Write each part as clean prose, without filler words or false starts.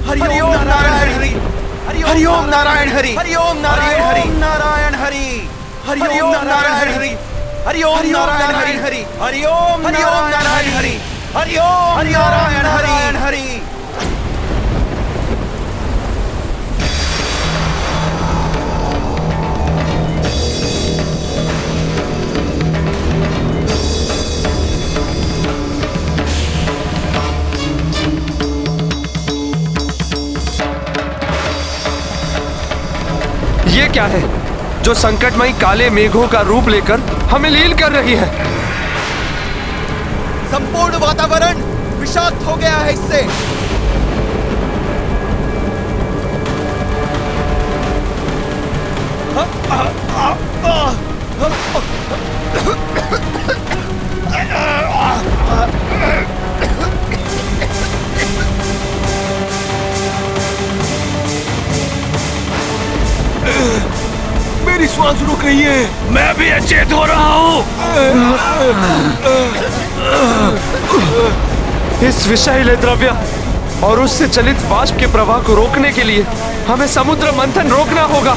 हरि ओम नारायण हरि, हरि ओम नारायण हरि, हरि ओम नारायण हरि, नारायण हरि, हरि ओम नारायण हरि, हरि ओम नारायण हरि हरि, हरि ओम नारायण हरि, हरि ओम नारायण हरि। ये क्या है जो संकटमयी काले मेघों का रूप लेकर हमें लील कर रही है? संपूर्ण वातावरण विषाक्त हो गया है इससे। मेरी श्वास रुक रही है। मैं भी अचेत हो रहा हूँ। इस विषैले द्रव्य और उससे चलित वाष्प के प्रवाह को रोकने के लिए हमें समुद्र मंथन रोकना होगा।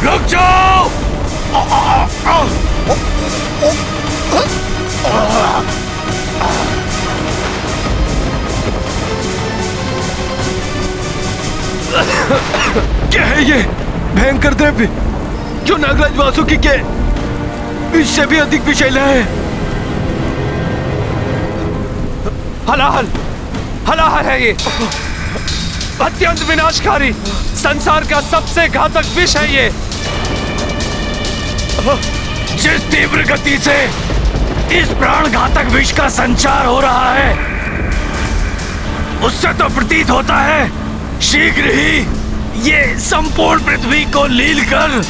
रुक जाओ। क्या है ये भयंकर द्रव्य जो नागराज वासुकी के इससे भी अधिक विषैला है? हलाहल, हलाहल है ये। अत्यंत विनाशकारी, संसार का सबसे घातक विष है ये। जिस तीव्र गति से इस प्राण घातक विष का संचार हो रहा है, उससे तो प्रतीत होता है शीघ्र ही ये संपूर्ण पृथ्वी को लील कर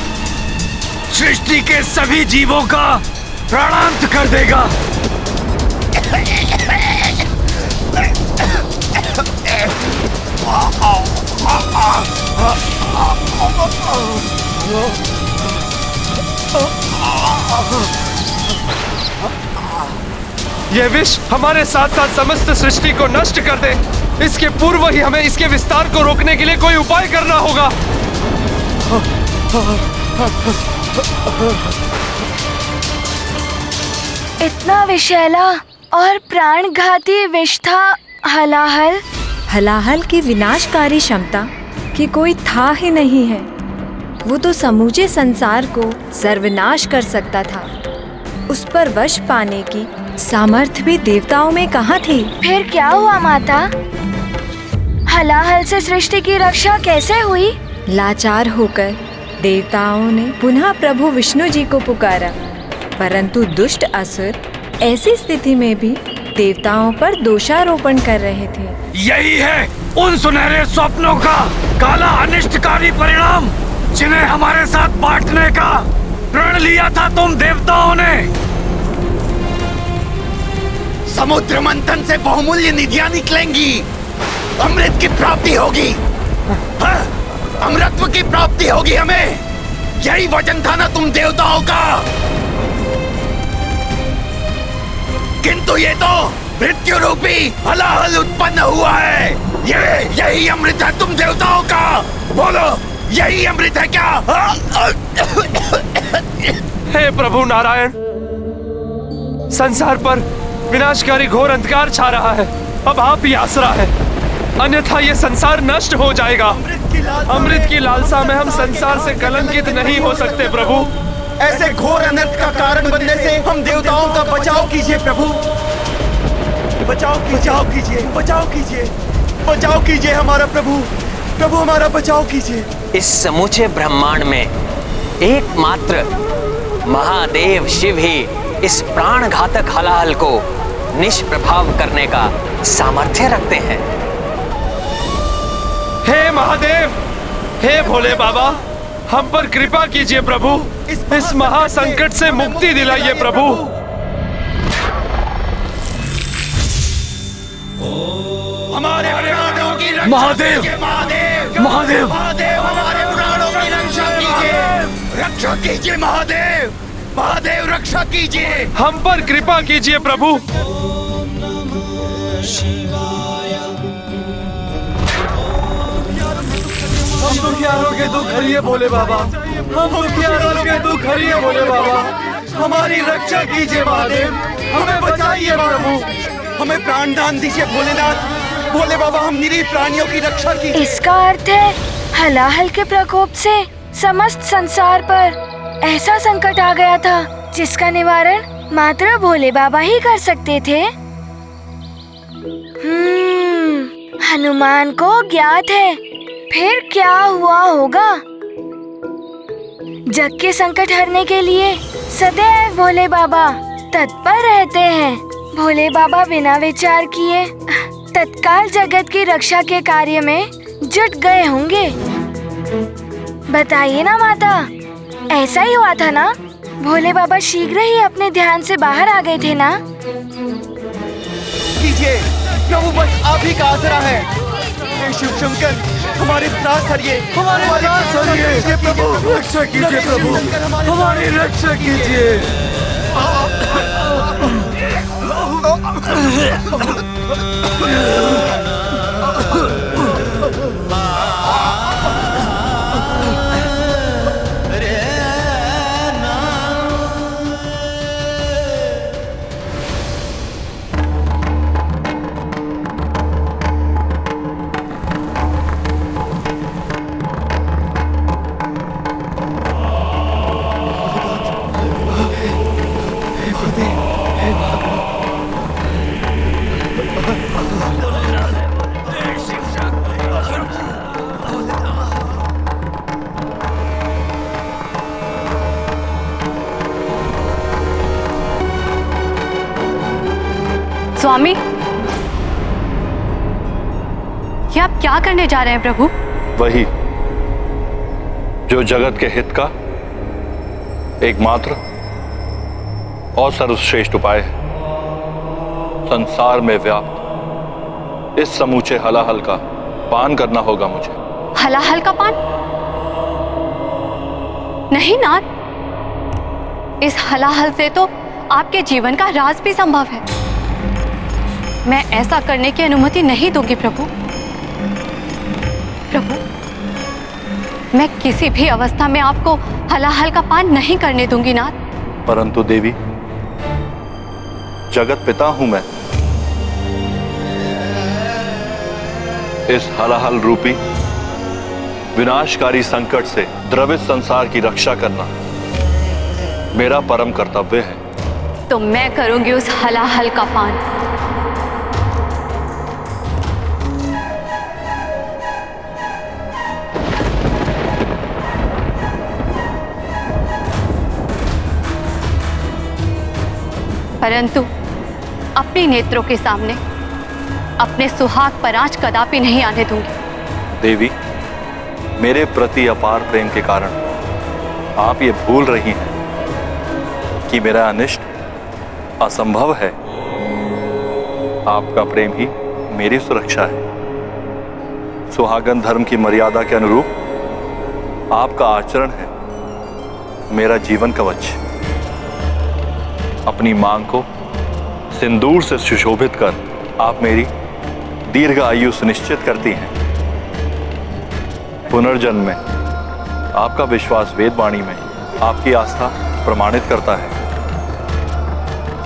सृष्टि के सभी जीवों का प्राणांत कर देगा। यह विष हमारे साथ साथ समस्त सृष्टि को नष्ट कर दे, इसके पूर्व ही हमें इसके विस्तार को रोकने के लिए कोई उपाय करना होगा। इतना विषैला और प्राणघाती विष था हलाहल। हलाहल की विनाशकारी क्षमता की कोई था ही नहीं है। वो तो समूचे संसार को सर्वनाश कर सकता था। उस पर वश पाने की सामर्थ्य भी देवताओं में कहाँ थी? फिर क्या हुआ माता? हलाहल से सृष्टि की रक्षा कैसे हुई? लाचार होकर देवताओं ने पुनः प्रभु विष्णु जी को पुकारा, परंतु दुष्ट असुर ऐसी स्थिति में भी देवताओं पर दोषारोपण कर रहे थे। यही है उन सुनहरे स्वप्नों का काला अनिष्टकारी परिणाम जिन्हें हमारे साथ बांटने का प्रण लिया था तुम देवताओं ने। समुद्र मंथन से बहुमूल्य निधियां निकलेंगी, अमृत की प्राप्ति होगी, अमृतत्व की प्राप्ति होगी हमें। यही वचन था ना तुम देवताओं का। किंतु ये तो मृत्यु रूपी हलाहल उत्पन्न हुआ है। यही अमृत है तुम देवताओं का। बोलो, यही अमृत है क्या? हे प्रभु नारायण, संसार पर विनाशकारी घोर अंधकार छा रहा है। अब आप ही आसरा है, अन्यथा ये संसार नष्ट हो जाएगा। अमृत की लालसा में हम संसार से कलंकित नहीं हो सकते प्रभु। ऐसे घोर अनर्थ का कारण बनने से हम देवताओं का बचाव कीजिए प्रभु। बचाव कीजिए, बचाव कीजिए, बचाव कीजिए हमारा प्रभु। प्रभु हमारा बचाव कीजिए। इस समूचे ब्रह्मांड में एकमात्र महादेव शिव ही इस प्राण घातक हलाहल को निष्प्रभाव करने का सामर्थ्य रखते हैं। हे महादेव, हे भोले बाबा, हम पर कृपा कीजिए प्रभु। इस महासंकट से मुक्ति दिलाइए प्रभु। हमारे प्राणों की रक्षा महादेव, कीजिए, महादेव, महादेव, महादेव, हमारे प्राणों की रक्षा कीजिए, रक्षा कीजिए महादेव, महादेव रक्षा कीजिए। हम पर कृपा कीजिए प्रभु। हम दुखियारों के दुख हरिए भोले बाबा, हम दुखियारों के दुख हरिए भोले बाबा, हमारी रक्षा कीजिए महादेव, हमें बचाइए प्रभु, हमें प्राणदान दीजिए भोलेनाथ। भोले बाबा, हम निरीह प्राणियों की रक्षा कीजिए। इसका अर्थ है हलाहल के प्रकोप से समस्त संसार पर ऐसा संकट आ गया था जिसका निवारण मात्र भोले बाबा ही कर सकते थे। हनुमान को ज्ञात है फिर क्या हुआ होगा। जग के संकट हरने के लिए सदैव भोले बाबा तत्पर रहते हैं। भोले बाबा बिना विचार किए तत्काल जगत की रक्षा के कार्य में जुट गए होंगे। बताइए ना माता, ऐसा ही हुआ था ना? भोले बाबा शीघ्र ही अपने ध्यान से बाहर आ गए थे ना? कीजिए प्रभु, बस आप ही का आसरा है। हे शिव शंकर, हमारे त्रास हरिए, हमारे त्रास हरिए प्रभु, रक्षा कीजिए प्रभु, हमारी रक्षा कीजिए। स्वामी, ये आप क्या करने जा रहे हैं प्रभु? वही जो जगत के हित का एकमात्र और सर्वश्रेष्ठ उपाय है। संसार में व्याप्त इस समूचे हलाहल का पान करना होगा मुझे। हलाहल का पान? नहीं नाथ, इस हलाहल से तो आपके जीवन का राज भी संभव है। मैं ऐसा करने की अनुमति नहीं दूंगी प्रभु। प्रभु, मैं किसी भी अवस्था में आपको हलाहल का पान नहीं करने दूंगी नाथ। परंतु देवी, जगत पिता हूं मैं। इस हलाहल रूपी विनाशकारी संकट से द्रवित संसार की रक्षा करना मेरा परम कर्तव्य है। तो मैं करूंगी उस हलाहल का पान। परंतु अपने नेत्रों के सामने अपने सुहाग पर आंच कदापि नहीं आने दूंगी। देवी, मेरे प्रति अपार प्रेम के कारण आप ये भूल रही हैं कि मेरा अनिष्ट असंभव है। आपका प्रेम ही मेरी सुरक्षा है। सुहागन धर्म की मर्यादा के अनुरूप आपका आचरण है मेरा जीवन कवच। अपनी मांग को सिंदूर से सुशोभित कर आप मेरी दीर्घ आयु सुनिश्चित करती हैं। पुनर्जन्म में आपका विश्वास वेदवाणी में आपकी आस्था प्रमाणित करता है।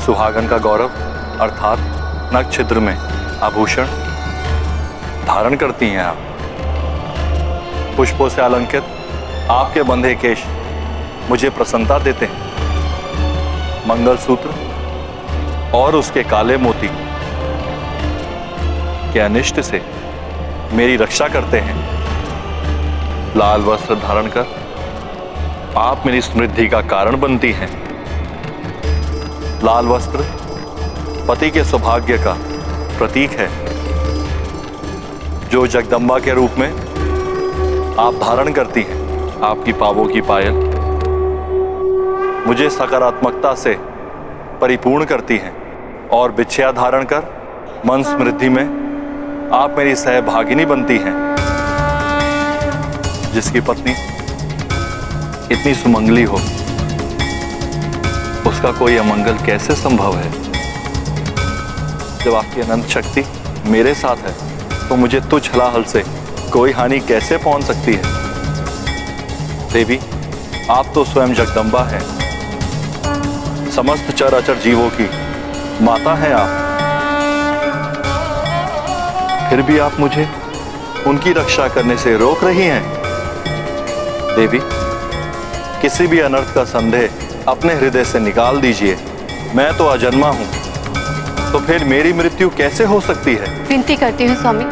सुहागन का गौरव अर्थात नख छिद्र में आभूषण धारण करती हैं आप। पुष्पों से अलंकृत आपके बंधे केश मुझे प्रसन्नता देते हैं। मंगलसूत्र और उसके काले मोती के अनिष्ट से मेरी रक्षा करते हैं। लाल वस्त्र धारण कर आप मेरी समृद्धि का कारण बनती हैं। लाल वस्त्र पति के सौभाग्य का प्रतीक है जो जगदम्बा के रूप में आप धारण करती हैं। आपकी पावों की पायल मुझे सकारात्मकता से परिपूर्ण करती हैं और बिछिया धारण कर मन समृद्धि में आप मेरी सहभागिनी बनती हैं। जिसकी पत्नी इतनी सुमंगली हो उसका कोई अमंगल कैसे संभव है जब आपकी अनंत शक्ति मेरे साथ है तो मुझे तुच्छ हलाहल से कोई हानि कैसे पहुंच सकती है? देवी, आप तो स्वयं जगदम्बा हैं, समस्त चराचर जीवों की माता हैं आप। फिर भी आप मुझे उनकी रक्षा करने से रोक रही हैं। देवी, किसी भी अनर्थ का संदेह अपने हृदय से निकाल दीजिए। मैं तो अजन्मा हूं, तो फिर मेरी मृत्यु कैसे हो सकती है? विनती करती हूँ स्वामी,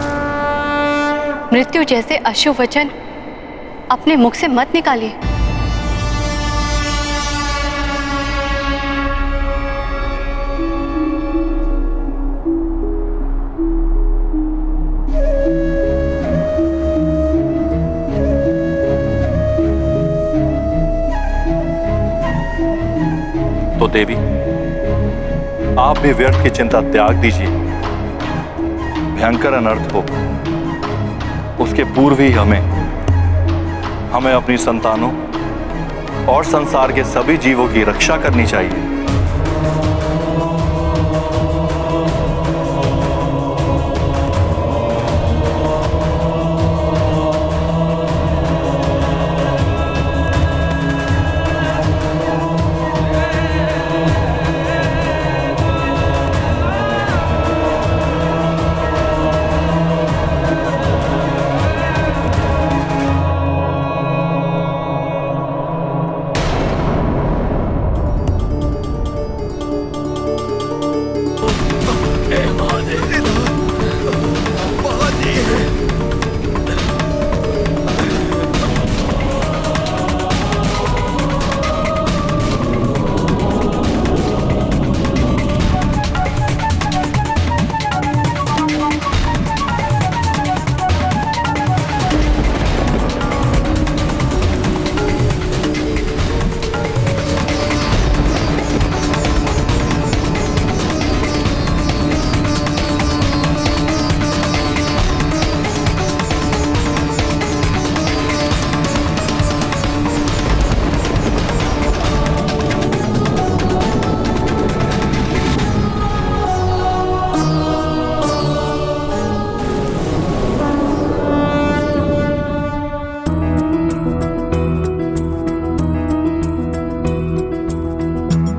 मृत्यु जैसे अशुभ वचन अपने मुख से मत निकालिए। तो देवी, आप भी व्यर्थ की चिंता त्याग दीजिए। भयंकर अनर्थ हो उसके पूर्व ही हमें अपनी संतानों और संसार के सभी जीवों की रक्षा करनी चाहिए।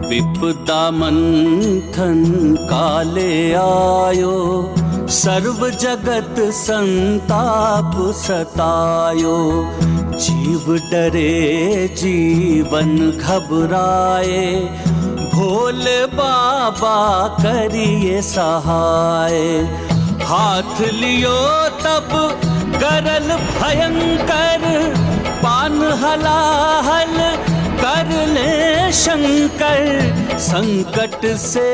विपदा मंथन काले आयो, सर्व जगत संताप सतायो। जीव डरे जीवन घबराए, भोले बाबा करिए सहाय। हाथ लियो तब गरल भयंकर, पान हलाहल कर ले शंकर। संकट से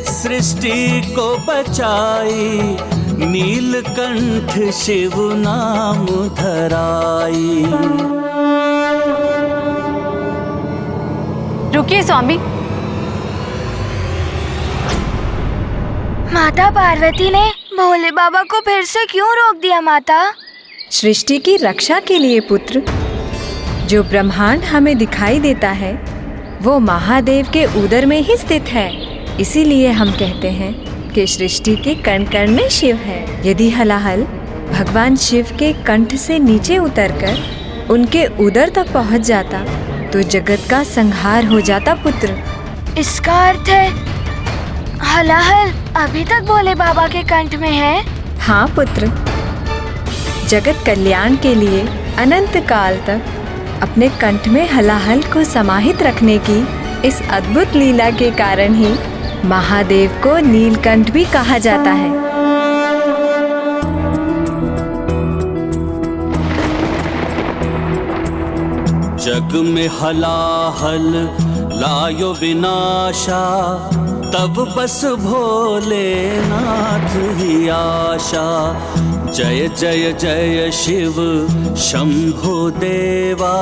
सृष्टि को बचाई, नीलकंठ शिव नाम धराई। रुकिए स्वामी। माता पार्वती ने भोले बाबा को फिर से क्यों रोक दिया माता? सृष्टि की रक्षा के लिए पुत्र। जो ब्रह्मांड हमें दिखाई देता है वो महादेव के उदर में ही स्थित है। इसीलिए हम कहते हैं कि सृष्टि के कण कण में शिव है। यदि हलाहल भगवान शिव के कंठ से नीचे उतरकर उनके उदर तक पहुंच जाता तो जगत का संहार हो जाता पुत्र। इसका अर्थ है हलाहल अभी तक भोले बाबा के कंठ में है? हाँ पुत्र, जगत कल्याण के लिए अनंत काल तक अपने कंठ में हलाहल को समाहित रखने की इस अद्भुत लीला के कारण ही महादेव को नीलकंठ भी कहा जाता है। जग में हलाहल लायो विनाशा, तब बस भोलेनाथ ही आशा। जय जय जय शिव शंभो देवा,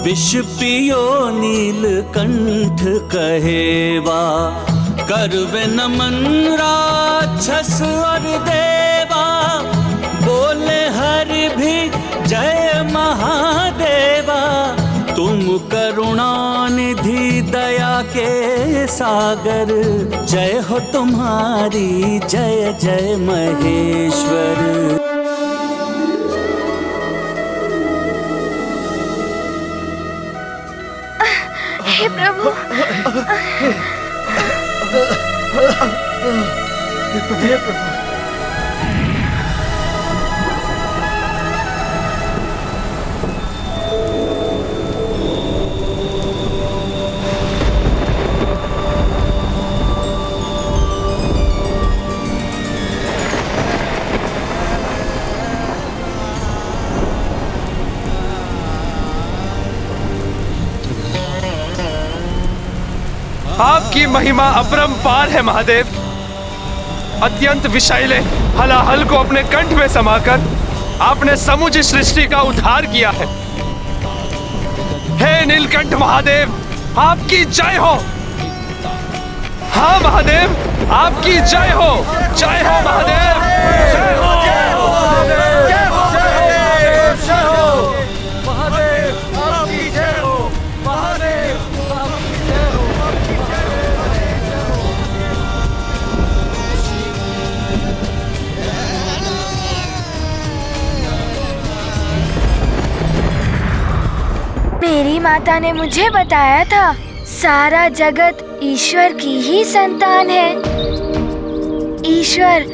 विष पियो नीलकंठ कहेवा। करवे नमन राक्षस और देवा, बोले हरि भी जय महादेवा। तुम करुणा निधि दया के सागर, जय हो तुम्हारी, जय जय महेश्वर। हे प्रभु, आपकी महिमा अपरंपार है महादेव। अत्यंत विषैले हलाहल को अपने कंठ में समाकर आपने समूची सृष्टि का उद्धार किया है। हे नीलकंठ महादेव, आपकी जय हो। हाँ महादेव, आपकी जय हो। जय हो महादेव, जय हो, जय हो महादेव, जय हो महादेव, जय हो महादेव, आपकी जय हो महादेव, आपकी जय हो। मेरी माता ने मुझे बताया था सारा जगत ईश्वर की ही संतान है। ईश्वर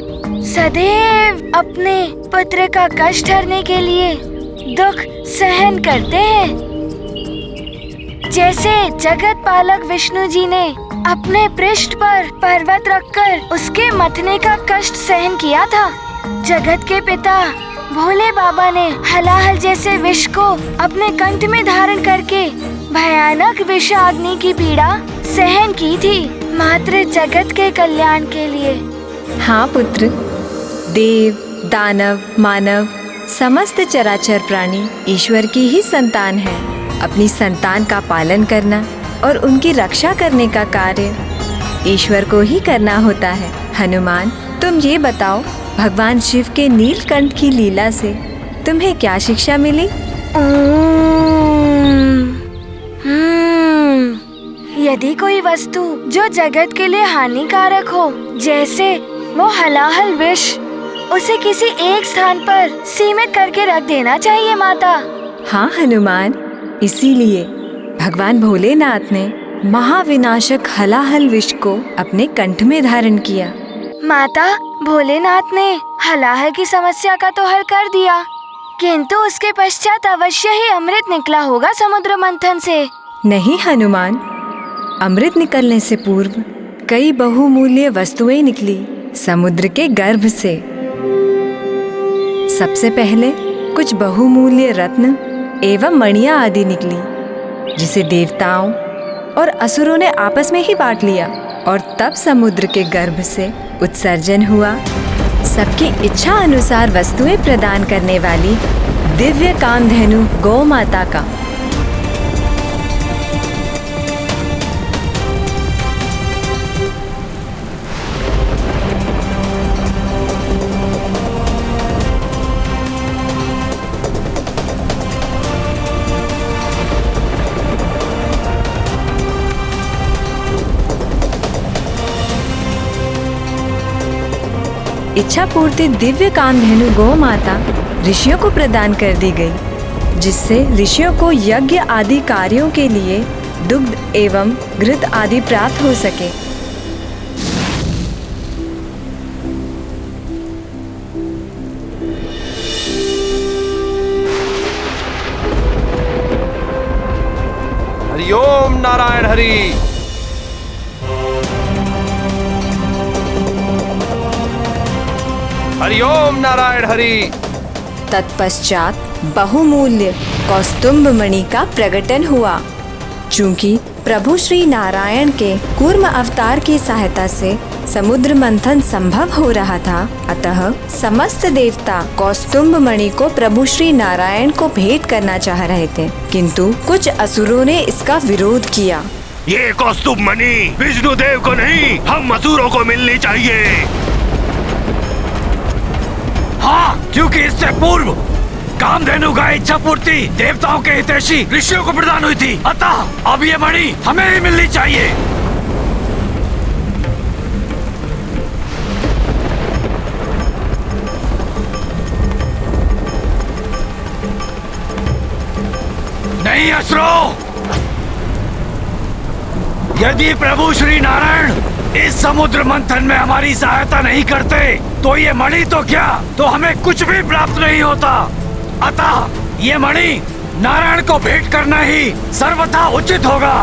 सदैव अपने पुत्र का कष्ट हरने के लिए दुख सहन करते हैं। जैसे जगत पालक विष्णु जी ने अपने पृष्ठ पर पर्वत रखकर उसके मथने का कष्ट सहन किया था, जगत के पिता भोले बाबा ने हलाहल जैसे विष को अपने कंठ में धारण करके भयानक विषाग्नि की पीड़ा सहन की थी, मात्र जगत के कल्याण के लिए। हाँ पुत्र, देव, दानव, मानव, समस्त चराचर प्राणी ईश्वर की ही संतान है। अपनी संतान का पालन करना और उनकी रक्षा करने का कार्य ईश्वर को ही करना होता है। हनुमान, तुम ये बताओ, भगवान शिव के नीलकंठ की लीला से तुम्हें क्या शिक्षा मिली? यदि कोई वस्तु जो जगत के लिए हानिकारक हो, जैसे वो हलाहल विष, उसे किसी एक स्थान पर सीमित करके रख देना चाहिए माता। हाँ हनुमान, इसीलिए भगवान भोलेनाथ ने महाविनाशक हलाहल विष को अपने कंठ में धारण किया। माता, भोलेनाथ ने हलाहल की समस्या का तो हल कर दिया, किंतु उसके पश्चात अवश्य ही अमृत निकला होगा समुद्र मंथन से। नहीं हनुमान, अमृत निकलने से पूर्व कई बहुमूल्य वस्तुएं निकली समुद्र के गर्भ से। सबसे पहले कुछ बहुमूल्य रत्न एवं मणियां आदि निकली, जिसे देवताओं और असुरों ने आपस में ही बांट लिया और तब समुद्र के गर्भ से उत्सर्जन हुआ सबकी इच्छा अनुसार वस्तुएं प्रदान करने वाली दिव्य कामधेनु गौ माता का। इच्छा पूर्ति दिव्य कामधेनु गौ माता ऋषियों को प्रदान कर दी गई, जिससे ऋषियों को यज्ञ आदि कार्यों के लिए दुग्ध एवं घृत आदि प्राप्त हो सके। हरि ओम नारायण हरि। हरि ओम नारायण हरि। तत्पश्चात बहुमूल्य कौस्तुभ मणि का प्रकटन हुआ। चूंकि प्रभु श्री नारायण के कूर्म अवतार की सहायता से समुद्र मंथन संभव हो रहा था, अतः समस्त देवता कौस्तुभ मणि को प्रभु श्री नारायण को भेंट करना चाह रहे थे, किंतु कुछ असुरों ने इसका विरोध किया। ये कौस्तुभ मणि विष्णु देव को नहीं, हम असुरों को मिलनी चाहिए। हाँ, क्योंकि इससे पूर्व कामधेनु का इच्छा पूर्ति देवताओं के हितैषी ऋषियों को प्रदान हुई थी, अतः अब ये मणि हमें ही मिलनी चाहिए। असुरों, यदि प्रभु श्री नारायण इस समुद्र मंथन में हमारी सहायता नहीं करते तो ये मणि तो क्या, तो हमें कुछ भी प्राप्त नहीं होता। अतः ये मणि नारायण को भेंट करना ही सर्वथा उचित होगा।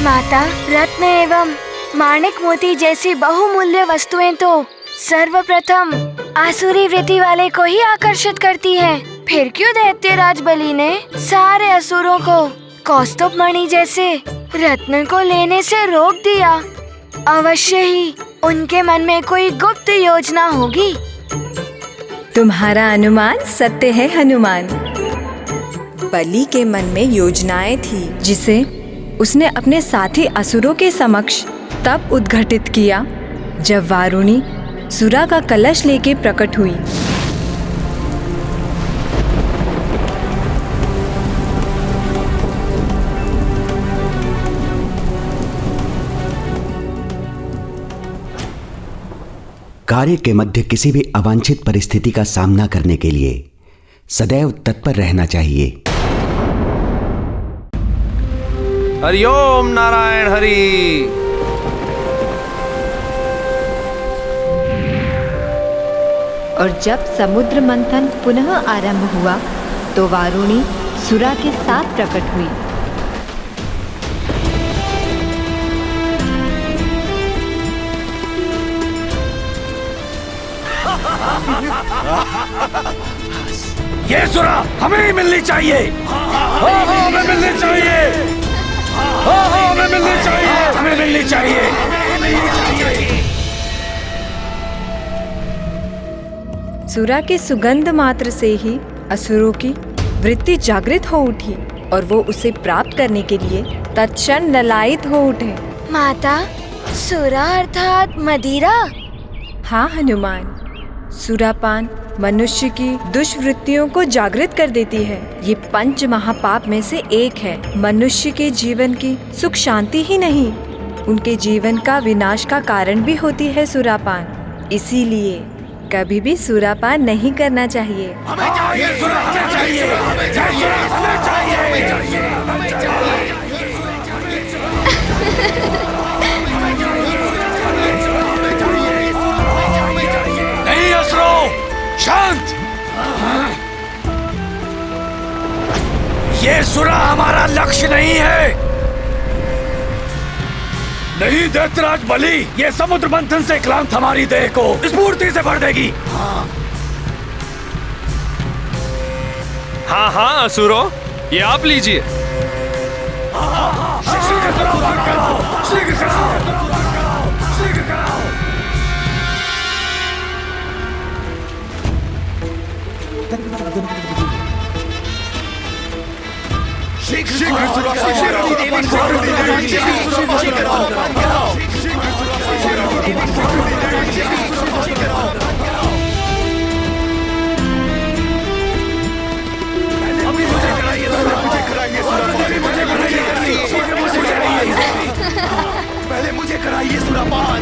माता, रत्न एवं माणिक मोती जैसी बहुमूल्य वस्तुएं तो सर्वप्रथम आसुरी वृत्ति वाले को ही आकर्षित करती हैं। फिर क्यों दैत्यराज बलि ने सारे असुरों को कौस्तुभ मणि जैसे रत्न को लेने से रोक दिया? अवश्य ही उनके मन में कोई गुप्त योजना होगी। तुम्हारा अनुमान सत्य है हनुमान। बलि के मन में योजनाएं थी जिसे उसने अपने साथी असुरों के समक्ष तब उद्घटित किया जब वारुणी सुरा का कलश लेके प्रकट हुई। कार्य के मध्य किसी भी अवांछित परिस्थिति का सामना करने के लिए सदैव तत्पर रहना चाहिए। हरिओम नारायण हरि। और जब समुद्र मंथन पुनः आरंभ हुआ तो वारुणी सुरा के साथ प्रकट हुई। ये सुरा हमें ही मिलनी चाहिए। हमें मिलनी चाहिए। हमें मिलनी चाहिए। हमें मिलनी चाहिए। सुरा के सुगंध मात्र से ही असुरों की वृत्ति जागृत हो उठी और वो उसे प्राप्त करने के लिए तत्क्षण ललायित हो उठे। माता, सुरा अर्थात मदिरा? हाँ हनुमान, सुरापान मनुष्य की दुष्वृत्तियों को जागृत कर देती है। ये पंच महापाप में से एक है। मनुष्य के जीवन की सुख शांति ही नहीं, उनके जीवन का विनाश का कारण भी होती है सुरापान। इसीलिए कभी भी सुरापान नहीं करना चाहिए। नहीं असुरों, शांत। ये सुरा हमारा लक्ष्य नहीं है। नहीं दैत्यराज बलि, ये समुद्र मंथन से क्लांत हमारी देह को स्फूर्ति से भर देगी। हाँ हाँ असुरों, ये आप लीजिए। पहले मुझे कराइए सुरापान।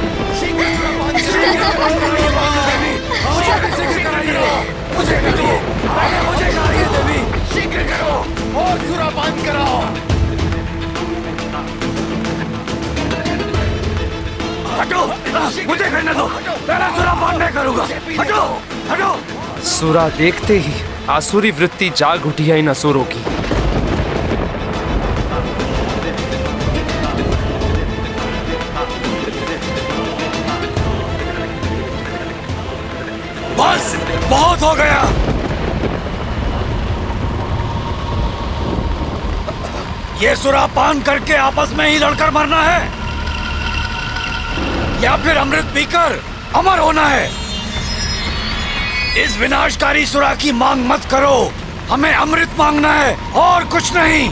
मुझे कराइए देवी, शीघ्र करो और सुरापान कराओ। हटो, मुझे करने दो। पहला सुरापान मैं करूंगा। हटो, हटो। सुरा देखते ही आसुरी वृत्ति जाग उठी है इन असुरों की। बस बहुत हो गया। ये सुरापान करके आपस में ही लड़कर मरना है या फिर अमृत पीकर अमर होना है। इस विनाशकारी सुरा की मांग मत करो। हमें अमृत मांगना है और कुछ नहीं,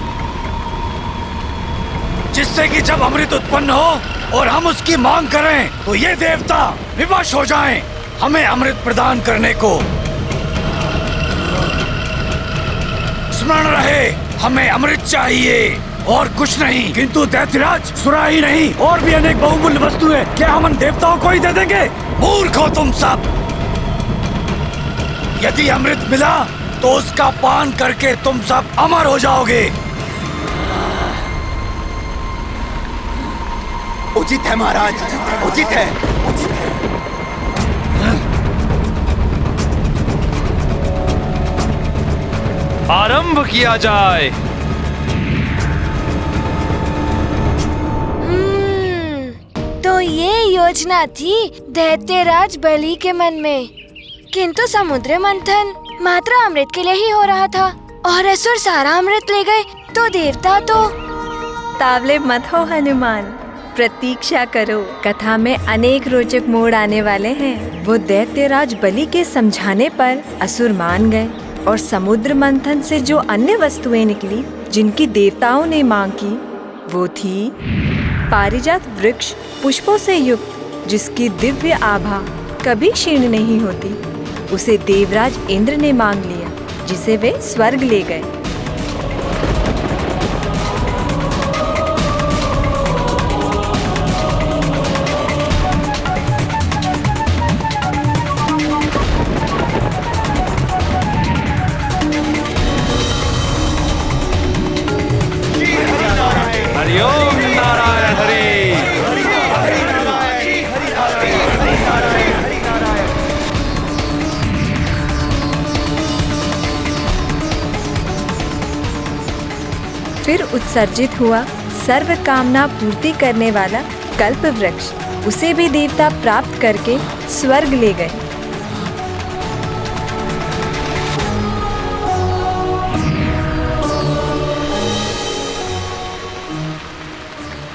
जिससे कि जब अमृत उत्पन्न हो और हम उसकी मांग करें तो ये देवता विवश हो जाएं हमें अमृत प्रदान करने को। स्मरण रहे, हमें अमृत चाहिए और कुछ नहीं। किंतु दैत्यराज, सुराही नहीं और भी अनेक बहुमूल्य वस्तुएं क्या हम उन देवताओं को ही दे देंगे? मूर्ख हो तुम सब। यदि अमृत मिला तो उसका पान करके तुम सब अमर हो जाओगे। उचित है महाराज, उचित है। आरंभ किया जाए। तो ये योजना थी दैत्यराज बलि के मन में, किंतु समुद्र मंथन मात्र अमृत के लिए ही हो रहा था और असुर सारा अमृत ले गए तो देवता तो। तावले मत हो हनुमान, प्रतीक्षा करो, कथा में अनेक रोचक मोड़ आने वाले हैं। वो दैत्यराज बलि के समझाने पर असुर मान गए और समुद्र मंथन से जो अन्य वस्तुएं निकली जिनकी देवताओं ने मांग की, वो थी पारिजात वृक्ष पुष्पों से युक्त, जिसकी दिव्य आभा कभी क्षीण नहीं होती। उसे देवराज इंद्र ने मांग लिया, जिसे वे स्वर्ग ले गए। हरिओम नारायण हरि। फिर उत्सर्जित हुआ सर्व कामना पूर्ति करने वाला कल्प वृक्ष। उसे भी देवता प्राप्त करके स्वर्ग ले गए।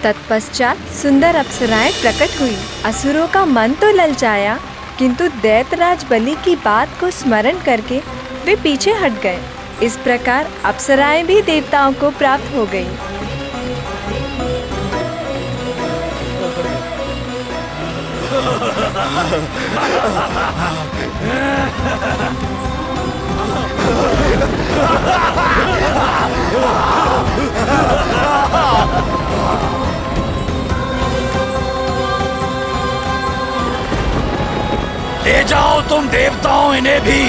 तत्पश्चात सुंदर अप्सराएं प्रकट हुई। असुरों का मन तो ललचाया, किंतु दैत्यराज बलि की बात को स्मरण करके वे पीछे हट गए। इस प्रकार अप्सराएं भी देवताओं को प्राप्त हो गईं। ले जाओ तुम देवताओं इन्हें भी।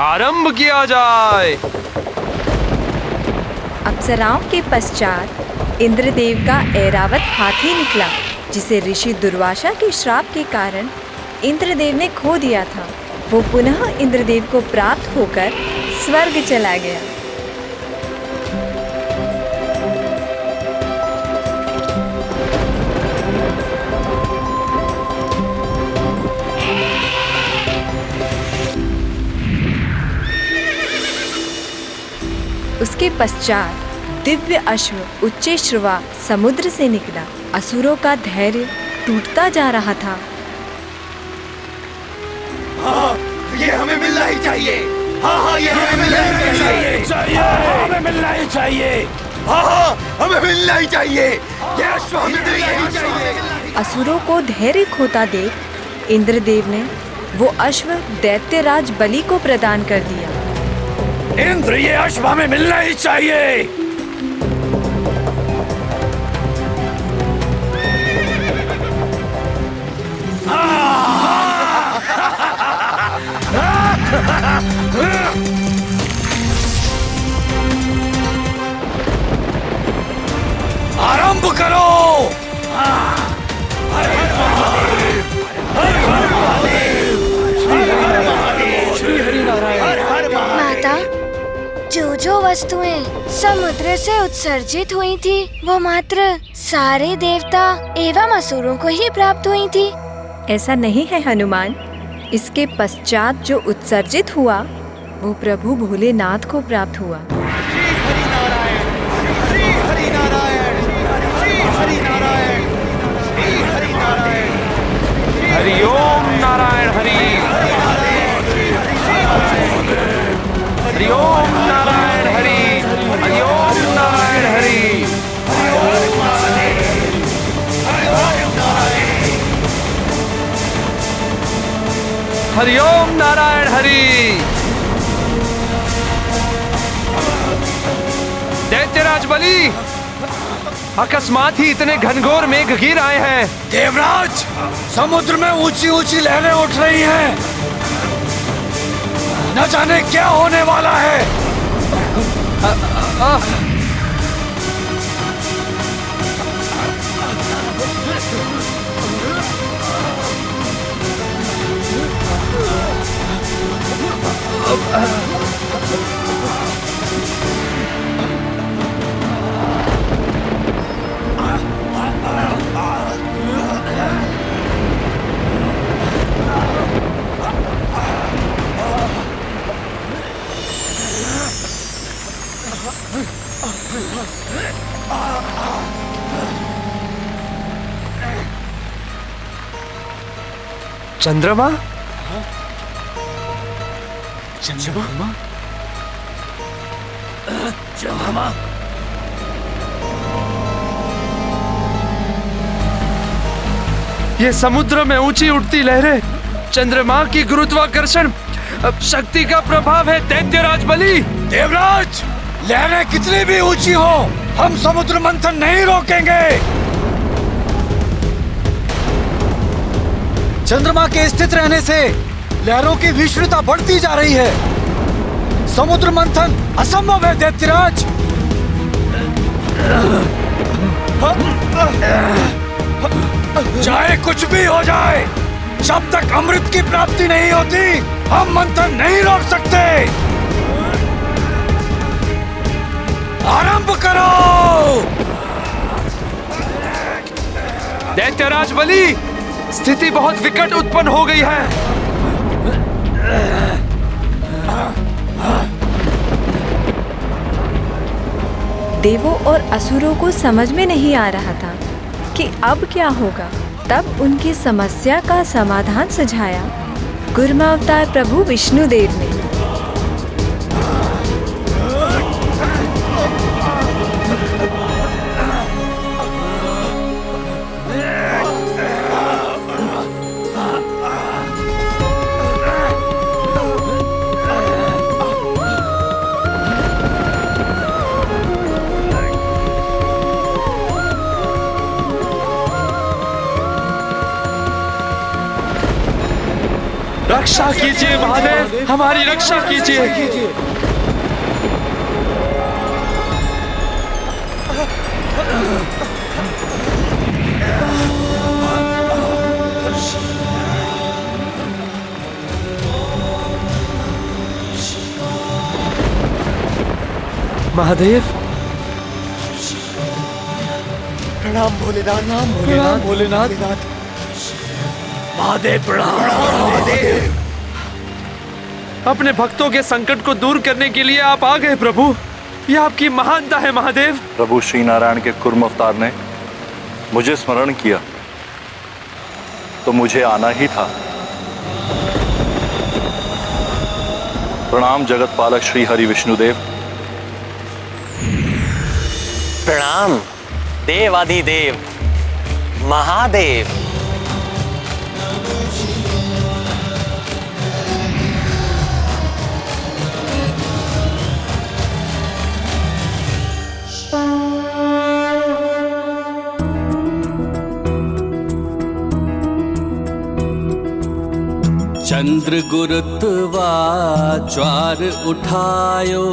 आरंभ किया जाए। अप्सराओं के पश्चात इंद्रदेव का ऐरावत हाथी निकला, जिसे ऋषि दुर्वासा के श्राप के कारण इंद्रदेव ने खो दिया था। वो पुनः इंद्रदेव को प्राप्त होकर स्वर्ग चला गया। उसके पश्चात दिव्य अश्व उच्चैश्रवा समुद्र से निकला। असुरों का धैर्य टूटता जा रहा था। हाँ, ये हमें मिलना ही चाहिए। हाँ, ये हमें मिलना ही चाहिए। हमें मिलना ही चाहिए। हाँ, हमें मिलना ही चाहिए। ये अश्व हमें मिलना ही चाहिए। असुरों को धैर्य खोता देख इंद्रदेव ने वो अश्व दैत्यराज बलि को प्रदान कर दिया। इंद्र, ये अश्व हमें मिलना ही चाहिए। आरंभ करो। माता, जो वस्तुएं समुद्र से उत्सर्जित हुई थी, वो मात्र सारे देवता एवं असुरों को ही प्राप्त हुई थी। ऐसा नहीं है हनुमान। इसके पश्चात जो उत्सर्जित हुआ वो प्रभु भोलेनाथ को प्राप्त हुआ। हरिओम नारायण हरि। हरिओम नारायण हरि। हरिओम नारायण हरि। हरिओम नारायण हरि। दैत्यराज बलि, अकस्मात ही इतने घनघोर मेघ गिर आए हैं। देवराज, समुद्र में ऊंची ऊंची लहरें उठ रही हैं। न जाने क्या होने वाला है। चंद्रमा? चंद्रमा? चंद्रमा? ये समुद्र में ऊंची उठती लहरें चंद्रमा की गुरुत्वाकर्षण शक्ति का प्रभाव है दैत्यराज बलि। देवराज, लहरें कितनी भी ऊंची हो, हम समुद्र मंथन नहीं रोकेंगे। चंद्रमा के स्थित रहने से लहरों की विश्वता बढ़ती जा रही है। समुद्र मंथन असंभव है दैत्यराज। चाहे कुछ भी हो जाए, जब तक अमृत की प्राप्ति नहीं होती, हम मंथन नहीं रोक सकते। आरंभ करो। दैत्यराज बलि, स्थिति बहुत विकट उत्पन्न हो गई है। देवों और असुरों को समझ में नहीं आ रहा था कि अब क्या होगा। तब उनकी समस्या का समाधान सुझाया कूर्मावतार प्रभु विष्णुदेव ने। रक्षा कीजिए महादेव, हमारी रक्षा कीजिए। महादेव, प्रणाम भोलेनाथ, प्रणाम भोलेनाथ। महादेव प्रणाम। अपने भक्तों के संकट को दूर करने के लिए आप आ गए प्रभु। यह आपकी महानता है महादेव। प्रभु श्री नारायण के कूर्म अवतार ने मुझे स्मरण किया तो मुझे आना ही था। प्रणाम जगत पालक श्री हरि विष्णुदेव। प्रणाम देवाधिदेव महादेव। चंद्र गुरुत्वा ज्वार उठायो,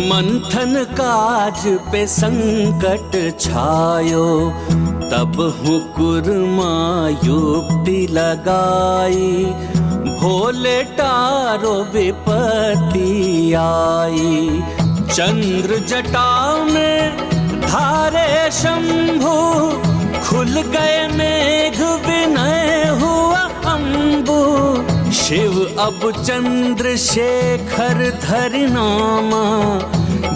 मंथन काज पे संकट छायो। तब हूँ कुर्मा युक्ति लगाई, भोले टारो विपत्ति आई। चंद्र जटा में धारे शंभु, खुल गए मेघ विनय हुआ अम्बु। शिव अब चंद्रशेखर धरि नामा,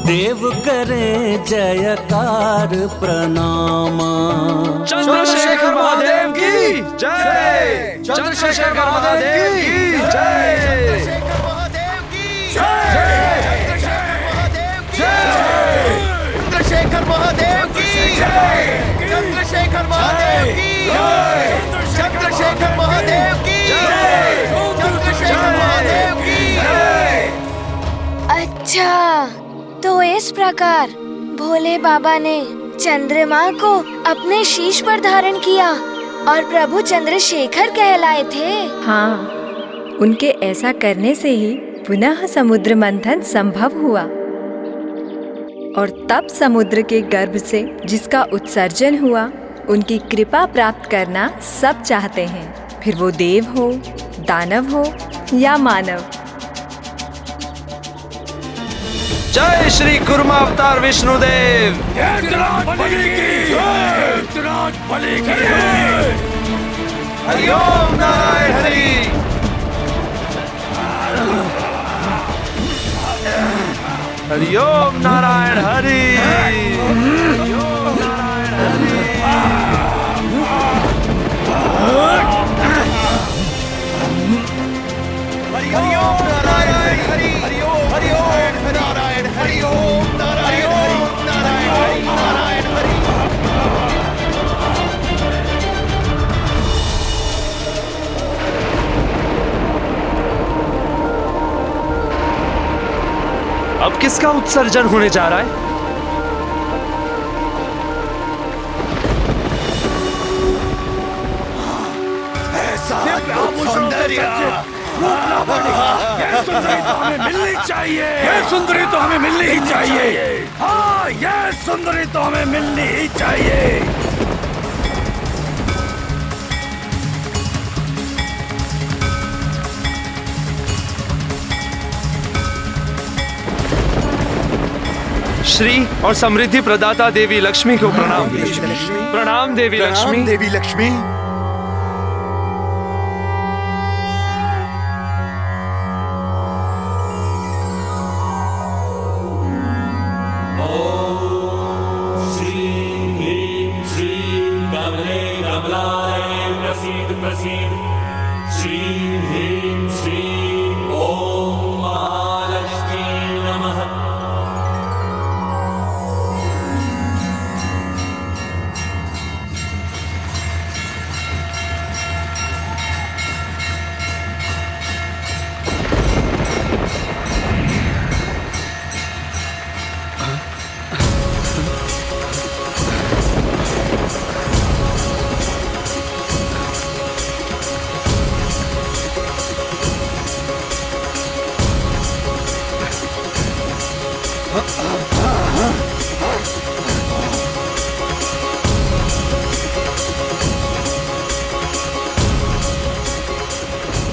देव करें जयकार प्रणामा। चंद्रशेखर महादेव की जय। चंद्रशेखर महादेव की जय। चंद्रशेखर महादेव की जय। चंद्रशेखर महादेव की जय। चंद्रशेखर महादेव की जय। प्रकार भोले बाबा ने चंद्रमा को अपने शीश पर धारण किया और प्रभु चंद्रशेखर कहलाए थे। हाँ, उनके ऐसा करने से ही पुनः समुद्र मंथन संभव हुआ और तब समुद्र के गर्भ से जिसका उत्सर्जन हुआ, उनकी कृपा प्राप्त करना सब चाहते हैं, फिर वो देव हो, दानव हो या मानव। जय श्री कुर्मा अवतार विष्णुदेव। हरिओम नारायण हरि। हरिओम नारायण हरि। हरिओम नारायण हरि। हरिओम नारायण हरि। हरिओम नारायण हरिओम नारायण नारायण नारायण हरि। अब किसका उत्सर्जन होने जा रहा है? ये सुंदरी तो हमें मिलनी चाहिए। ये सुंदरी तो हमें मिलनी ही चाहिए। हाँ, ये सुंदरी तो हमें मिलनी ही चाहिए। श्री और समृद्धि प्रदाता देवी लक्ष्मी को प्रणाम। प्रणाम देवी लक्ष्मी। देवी लक्ष्मी।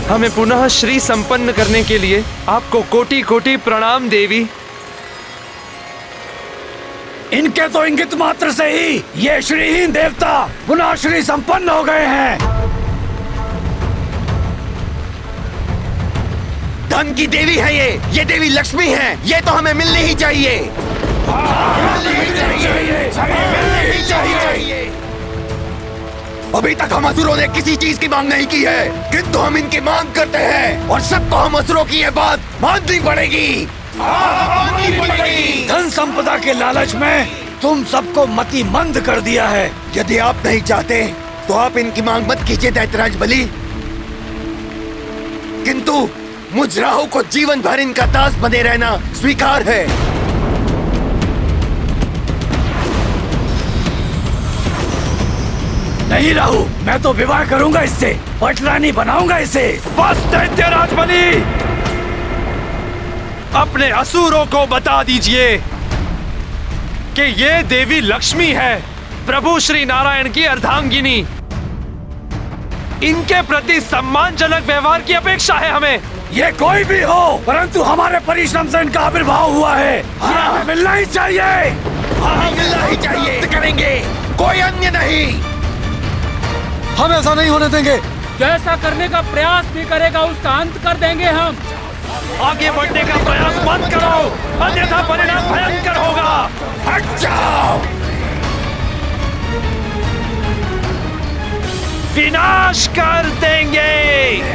हमें पुनः श्री संपन्न करने के लिए आपको कोटि कोटि प्रणाम देवी। इनके तो इंगित मात्र से ही ये श्रीहीन देवता पुनः श्री संपन्न हो गए हैं। धन की देवी है ये देवी लक्ष्मी है। ये तो हमें मिलनी ही चाहिए। मिलनी ही चाहिए। अभी तक हम असुरों ने किसी चीज की मांग नहीं की है, किंतु हम इनकी मांग करते हैं और सबको हम असुरों की ये बात माननी पड़ेगी। धन संपदा के लालच में तुम सबको मति मंद कर दिया है। यदि आप नहीं चाहते तो आप इनकी मांग मत कीजिए दैत्यराज बलि, किंतु मुझ राहु को जीवन भर इनका दास बने रहना स्वीकार है। नहीं राहु, मैं तो विवाह करूंगा इससे, पटरानी बनाऊंगा इसे। बस दैत्यराज बलि, अपने असुरों को बता दीजिए कि ये देवी लक्ष्मी है, प्रभु श्री नारायण की अर्धांगिनी। इनके प्रति सम्मानजनक व्यवहार की अपेक्षा है हमें। ये कोई भी हो, परंतु हमारे परिश्रम से इनका आविर्भाव हुआ है। हमें मिलना ही चाहिए। मिलना ही चाहिए। करेंगे, कोई अन्य नहीं। हम ऐसा नहीं होने देंगे। जैसा करने का प्रयास भी करेगा उसका अंत कर देंगे हम। आगे बढ़ने का प्रयास मत करो, अन्यथा परिणाम भयंकर होगा। हट जाओ। विनाश कर देंगे।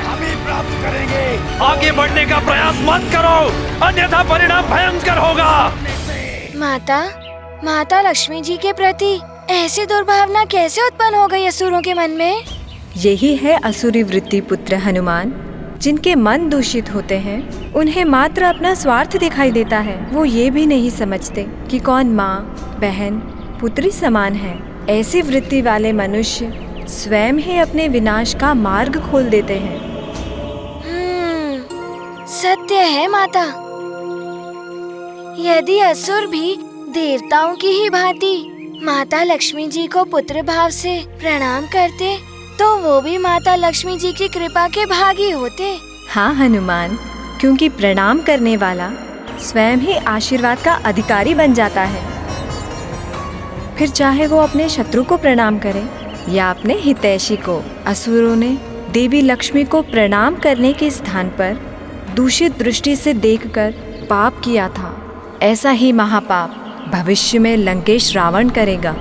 हम ही प्राप्त करेंगे। आगे बढ़ने का प्रयास मत करो, अन्यथा परिणाम भयंकर होगा। माता लक्ष्मी जी के प्रति ऐसी दुर्भावना कैसे उत्पन्न हो गई असुरों के मन में? यही है असुरी वृत्ति पुत्र हनुमान, जिनके मन दूषित होते हैं उन्हें मात्र अपना स्वार्थ दिखाई देता है। वो ये भी नहीं समझते कि कौन माँ, बहन, पुत्री समान है। ऐसी वृत्ति वाले मनुष्य स्वयं ही अपने विनाश का मार्ग खोल देते हैं। सत्य है माता। यदि असुर भी देवताओं की ही भांति माता लक्ष्मी जी को पुत्र भाव से प्रणाम करते तो वो भी माता लक्ष्मी जी की कृपा के भागी होते। हाँ हनुमान, क्योंकि प्रणाम करने वाला स्वयं ही आशीर्वाद का अधिकारी बन जाता है। फिर चाहे वो अपने शत्रु को प्रणाम करे या अपने हितैषी को। असुरों ने देवी लक्ष्मी को प्रणाम करने के स्थान पर दूषित दृष्टि से देखकर पाप किया था। ऐसा ही महापाप भविष्य में लंकेश रावण करेगा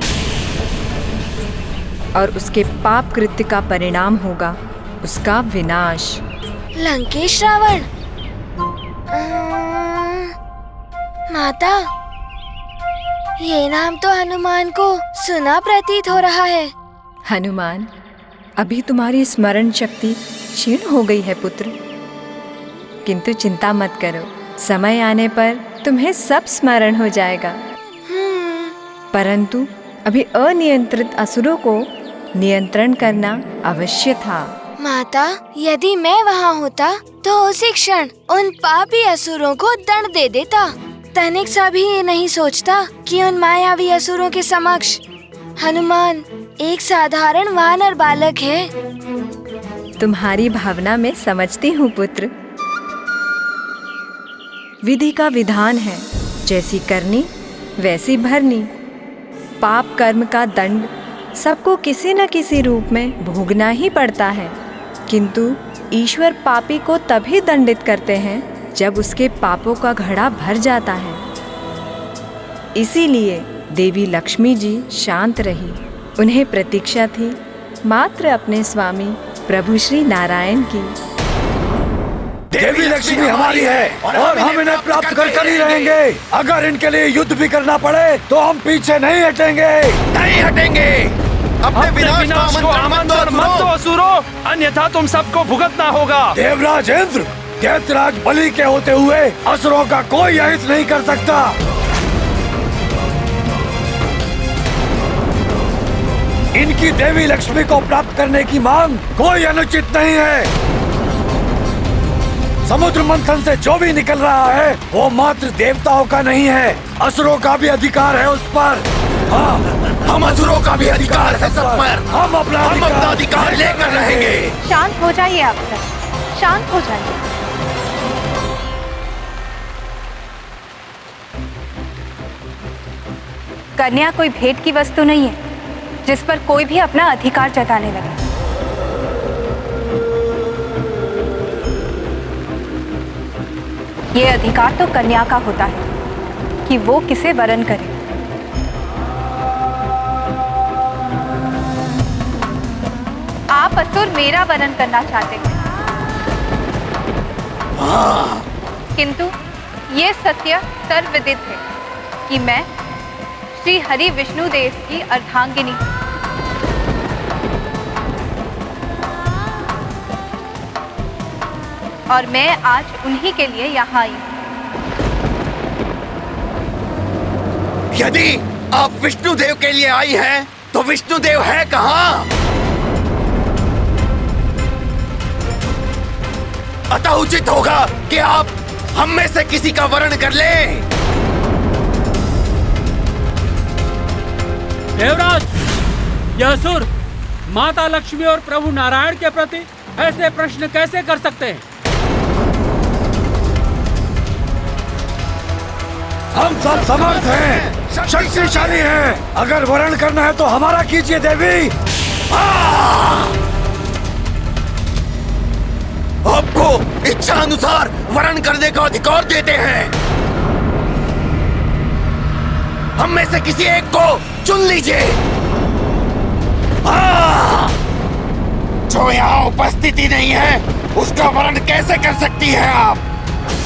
और उसके पाप कृत्य का परिणाम होगा उसका विनाश। लंकेश रावण? माता, ये नाम तो हनुमान को सुना प्रतीत हो रहा है। हनुमान, अभी तुम्हारी स्मरण शक्ति क्षीण हो गई है पुत्र, किंतु चिंता मत करो, समय आने पर तुम्हें सब स्मरण हो जाएगा। परंतु अभी अनियंत्रित असुरों को नियंत्रण करना अवश्य था। माता, यदि मैं वहाँ होता तो उसी क्षण उन पापी असुरों को दंड दे देता। तनिक सा भी ये नहीं सोचता कि उन मायावी असुरों के समक्ष हनुमान एक साधारण वानर बालक है। तुम्हारी भावना में समझती हूँ पुत्र। विधि का विधान है, जैसी करनी वैसी भरनी। पाप कर्म का दंड सबको किसी न किसी रूप में भोगना ही पड़ता है, किंतु ईश्वर पापी को तभी दंडित करते हैं जब उसके पापों का घड़ा भर जाता है। इसीलिए देवी लक्ष्मी जी शांत रही। उन्हें प्रतीक्षा थी मात्र अपने स्वामी प्रभु श्री नारायण की। देवी लक्ष्मी हमारी है और हम इन्हें प्राप्त कर ही रहेंगे। अगर इनके लिए युद्ध भी करना पड़े तो हम पीछे नहीं हटेंगे। नहीं हटेंगे। अपने विनाश को आमंत्रण मत दो असुरों, अन्यथा तुम सबको भुगतना होगा। देवराज इंद्र, दैत्यराज बलि के होते हुए असुरों का कोई अहित नहीं कर सकता। इनकी देवी लक्ष्मी को प्राप्त करने की मांग कोई अनुचित नहीं है। समुद्र मंथन से जो भी निकल रहा है वो मात्र देवताओं का नहीं है, असुरों का भी अधिकार है उस पर। हाँ, हम असुरों का भी अधिकार है सब पर। हम अपना अधिकार लेकर रहेंगे। शांत हो जाइए आप सब, शांत हो जाइए। कन्या कोई भेंट की वस्तु नहीं है जिस पर कोई भी अपना अधिकार जताने लगे। ये अधिकार तो कन्या का होता है कि वो किसे वरण करे। आप असुर मेरा वरण करना चाहते हैं, किंतु ये सत्य सर्वविदित है कि मैं श्री हरि विष्णु देव की अर्धांगिनी और मैं आज उन्हीं के लिए यहाँ आई हूँ। यदि आप विष्णु देव के लिए आई हैं, तो विष्णु देव है कहाँ? अतः उचित होगा कि आप हम में से किसी का वरण कर लें। देवराज, यह असुर माता लक्ष्मी और प्रभु नारायण के प्रति ऐसे प्रश्न कैसे कर सकते हैं? हम सब समर्थ हैं, शक्तिशाली हैं। अगर वरण करना है तो हमारा कीजिए देवी। आपको इच्छा अनुसार वरण करने का अधिकार देते हैं। हम में से किसी एक को चुन लीजिए। जो यहाँ उपस्थिति नहीं है उसका वरण कैसे कर सकती है आप?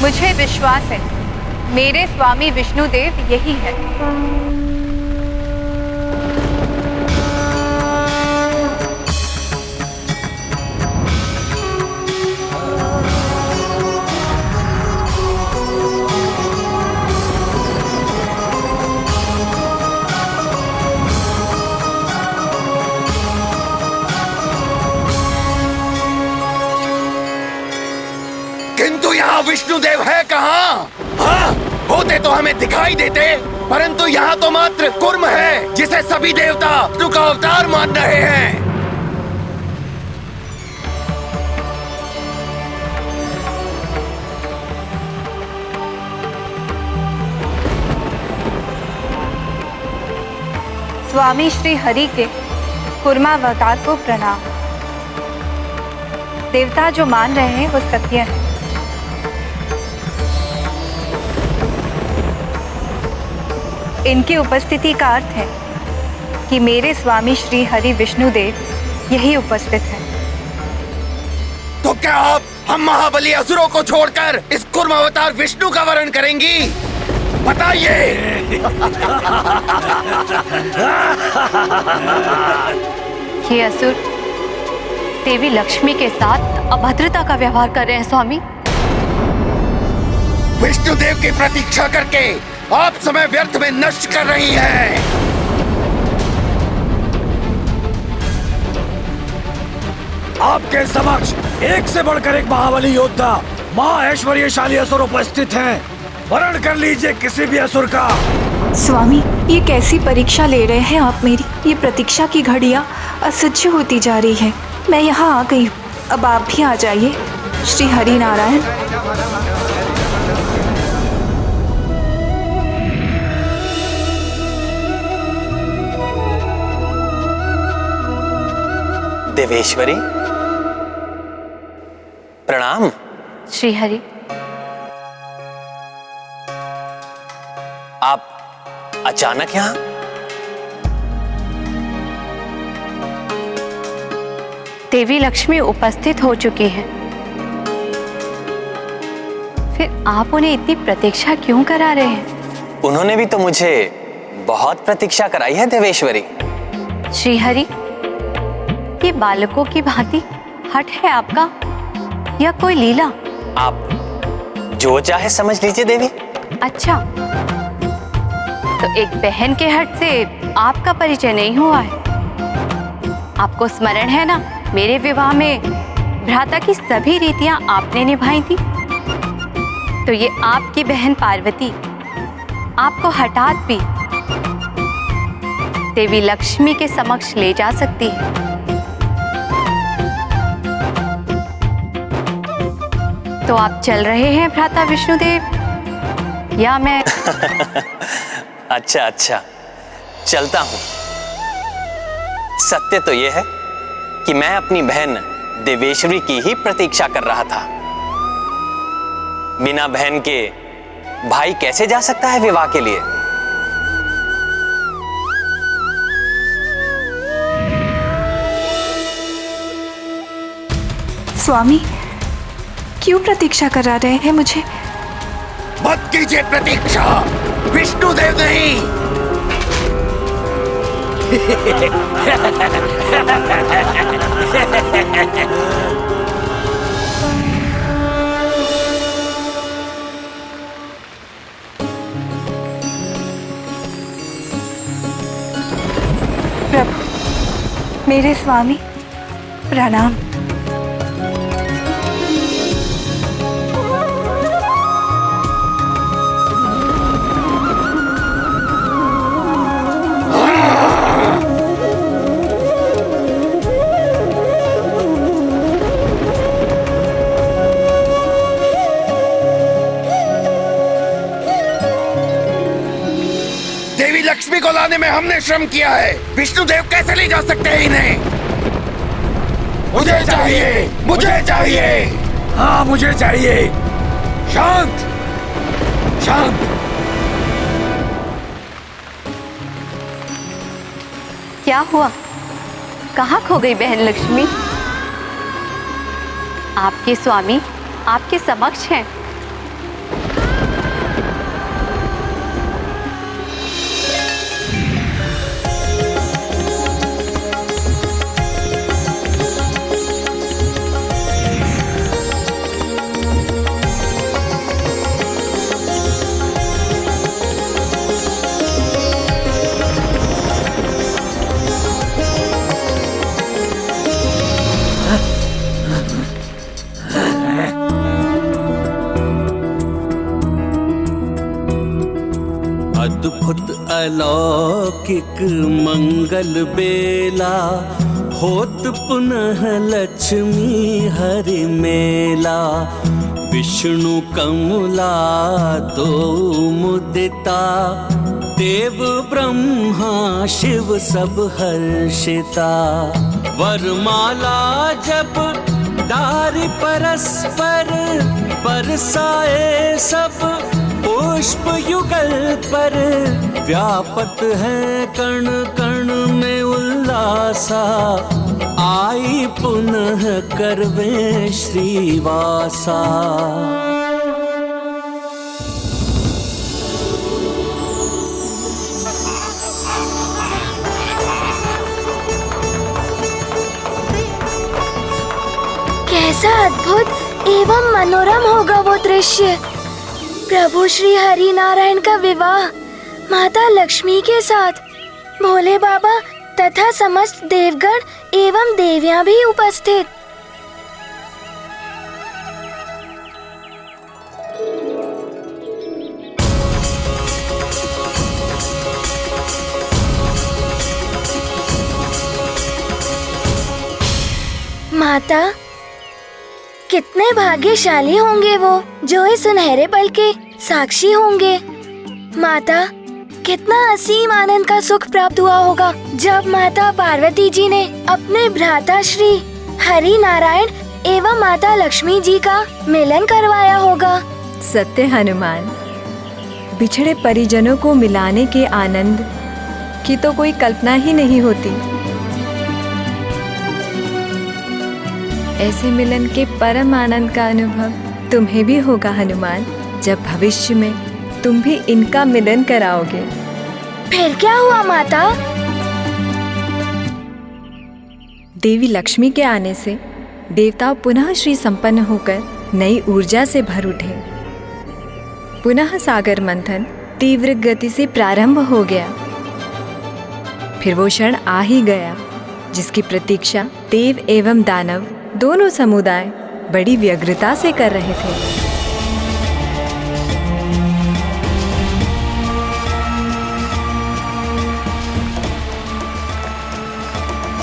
मुझे विश्वास है मेरे स्वामी विष्णुदेव यही है। विष्णुदेव है कहाँ? हाँ, होते तो हमें दिखाई देते, परंतु यहाँ तो मात्र कुर्म है जिसे सभी देवता विष्णु का अवतार मान रहे हैं। स्वामी श्री हरि के कुर्मावतार को प्रणाम। देवता जो मान रहे हैं वो सत्य है। इनकी उपस्थिति का अर्थ है कि मेरे स्वामी श्री हरि विष्णुदेव यही उपस्थित हैं। तो क्या आप हम महाबली असुरों को छोड़कर इस कुर्मावतार विष्णु का वरण करेंगी? बताइए। ये असुर देवी लक्ष्मी के साथ अभद्रता का व्यवहार कर रहे हैं स्वामी। विष्णुदेव की प्रतीक्षा करके आप समय व्यर्थ में नष्ट कर रही हैं। आपके समक्ष एक से बढ़कर एक महाबली योद्धा महा ऐश्वर्यशाली असुर उपस्थित हैं। वरण कर लीजिए किसी भी असुर का। स्वामी, ये कैसी परीक्षा ले रहे हैं आप मेरी? ये प्रतीक्षा की घड़ियां असह्य होती जा रही है। मैं यहाँ आ गई हूँ, अब आप भी आ जाइए। श्री हरि नारायण। देवेश्वरी प्रणाम। श्री हरि, आप अचानक यहाँ? देवी लक्ष्मी उपस्थित हो चुकी हैं। फिर आप उन्हें इतनी प्रतीक्षा क्यों करा रहे हैं? उन्होंने भी तो मुझे बहुत प्रतीक्षा कराई है देवेश्वरी। श्री हरि, ये बालकों की भांति हठ है आपका या कोई लीला? आप जो चाहे समझ लीजिए देवी। अच्छा, तो एक बहन के हट से आपका परिचय नहीं हुआ है? आपको स्मरण है ना, मेरे विवाह में भ्राता की सभी रीतियां आपने निभाई थी। तो ये आपकी बहन पार्वती आपको हठात भी देवी लक्ष्मी के समक्ष ले जा सकती है। तो आप चल रहे हैं भ्राता विष्णुदेव, या मैं? अच्छा, चलता हूं। सत्य तो यह है कि मैं अपनी बहन देवेश्वरी की ही प्रतीक्षा कर रहा था। बिना बहन के भाई कैसे जा सकता है विवाह के लिए? स्वामी, क्यों प्रतीक्षा करा रहे हैं मुझे? मत कीजिए प्रतीक्षा, विष्णुदेव नहीं। प्रभु, मेरे स्वामी, प्रणाम। लक्ष्मी को लाने में हमने श्रम किया है, विष्णुदेव कैसे ले जा सकते हैं इन्हें? मुझे चाहिए, मुझे चाहिए। हाँ, मुझे चाहिए। शांत, शांत। क्या हुआ? कहाँ खो गई बहन लक्ष्मी? आपके स्वामी आपके समक्ष हैं। अलौकिक मंगल बेला, होत पुनः लक्ष्मी हरि मेला। विष्णु कमला दो मुदिता, देव ब्रह्मा शिव सब हर्षिता। वरमाला जब डारि परस्पर, बरसाए सब पुष्प युगल पर। व्यापत है कण कण में उल्लासा, आई पुनः करवे श्रीवासा। कैसा अद्भुत एवं मनोरम होगा वो दृश्य। प्रभु श्री हरि नारायण का विवाह माता लक्ष्मी के साथ, भोले बाबा तथा समस्त देवगण एवं देवियां भी उपस्थित। माता, कितने भाग्यशाली होंगे वो जो इस सुनहरे पल के साक्षी होंगे। माता, कितना असीम आनंद का सुख प्राप्त हुआ होगा जब माता पार्वती जी ने अपने भ्राता श्री हरि नारायण एवं माता लक्ष्मी जी का मिलन करवाया होगा। सत्य हनुमान, बिछड़े परिजनों को मिलाने के आनंद की तो कोई कल्पना ही नहीं होती। ऐसे मिलन के परम आनंद का अनुभव तुम्हें भी होगा हनुमान, जब भविष्य में तुम भी इनका मिलन कराओगे। फिर क्या हुआ माता? देवी लक्ष्मी के आने से देवता पुनः श्री संपन्न होकर नई ऊर्जा से भर उठे। पुनः सागर मंथन तीव्र गति से प्रारंभ हो गया। फिर वो क्षण आ ही गया जिसकी प्रतीक्षा देव एवं दानव दोनों समुदाय बड़ी व्यग्रता से कर रहे थे।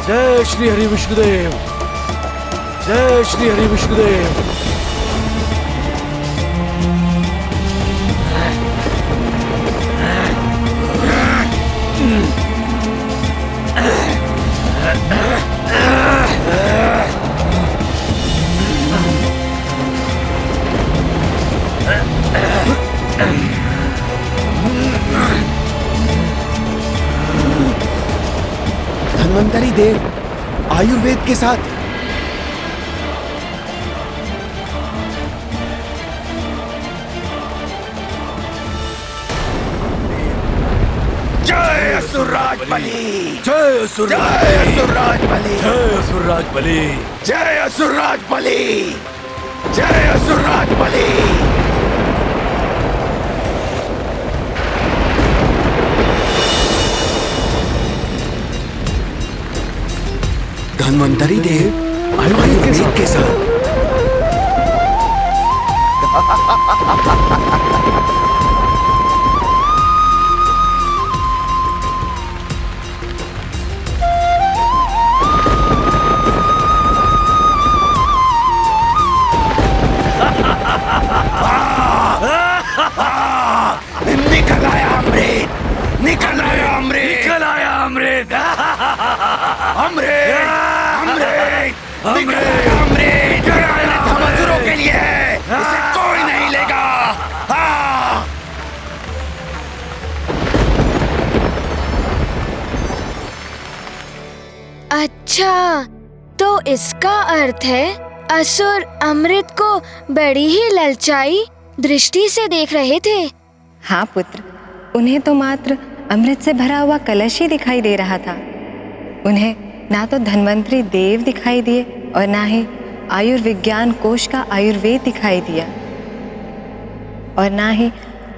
जय श्री हरि विष्णुदेव, जय श्री हरि विष्णुदेव। धन्वंतरी देव आयुर्वेद के साथ जय असुरराज बलि, जय असुरराज बलि, जय असुरराज बलि, जय असुरराज बलि, जय असुरराज बलि। धन्वंतरी देव आयुर्वेद के साथ निकल आया अमृत, निकल आया अमृत, निकल आया अमृत, अमृत, अमृत, निकल आया अमृत। हम असुरों के लिए है, इसे कोई नहीं लेगा। अच्छा, तो इसका अर्थ है असुर अमृत को बड़ी ही ललचाई दृष्टि से देख रहे थे। हाँ पुत्र, उन्हें तो मात्र अमृत से भरा हुआ कलश ही दिखाई दे रहा था। उन्हें ना तो धन्वंतरी देव दिखाई दिए और ना ही आयुर्विज्ञान कोश का आयुर्वेद दिखाई दिया, और ना ही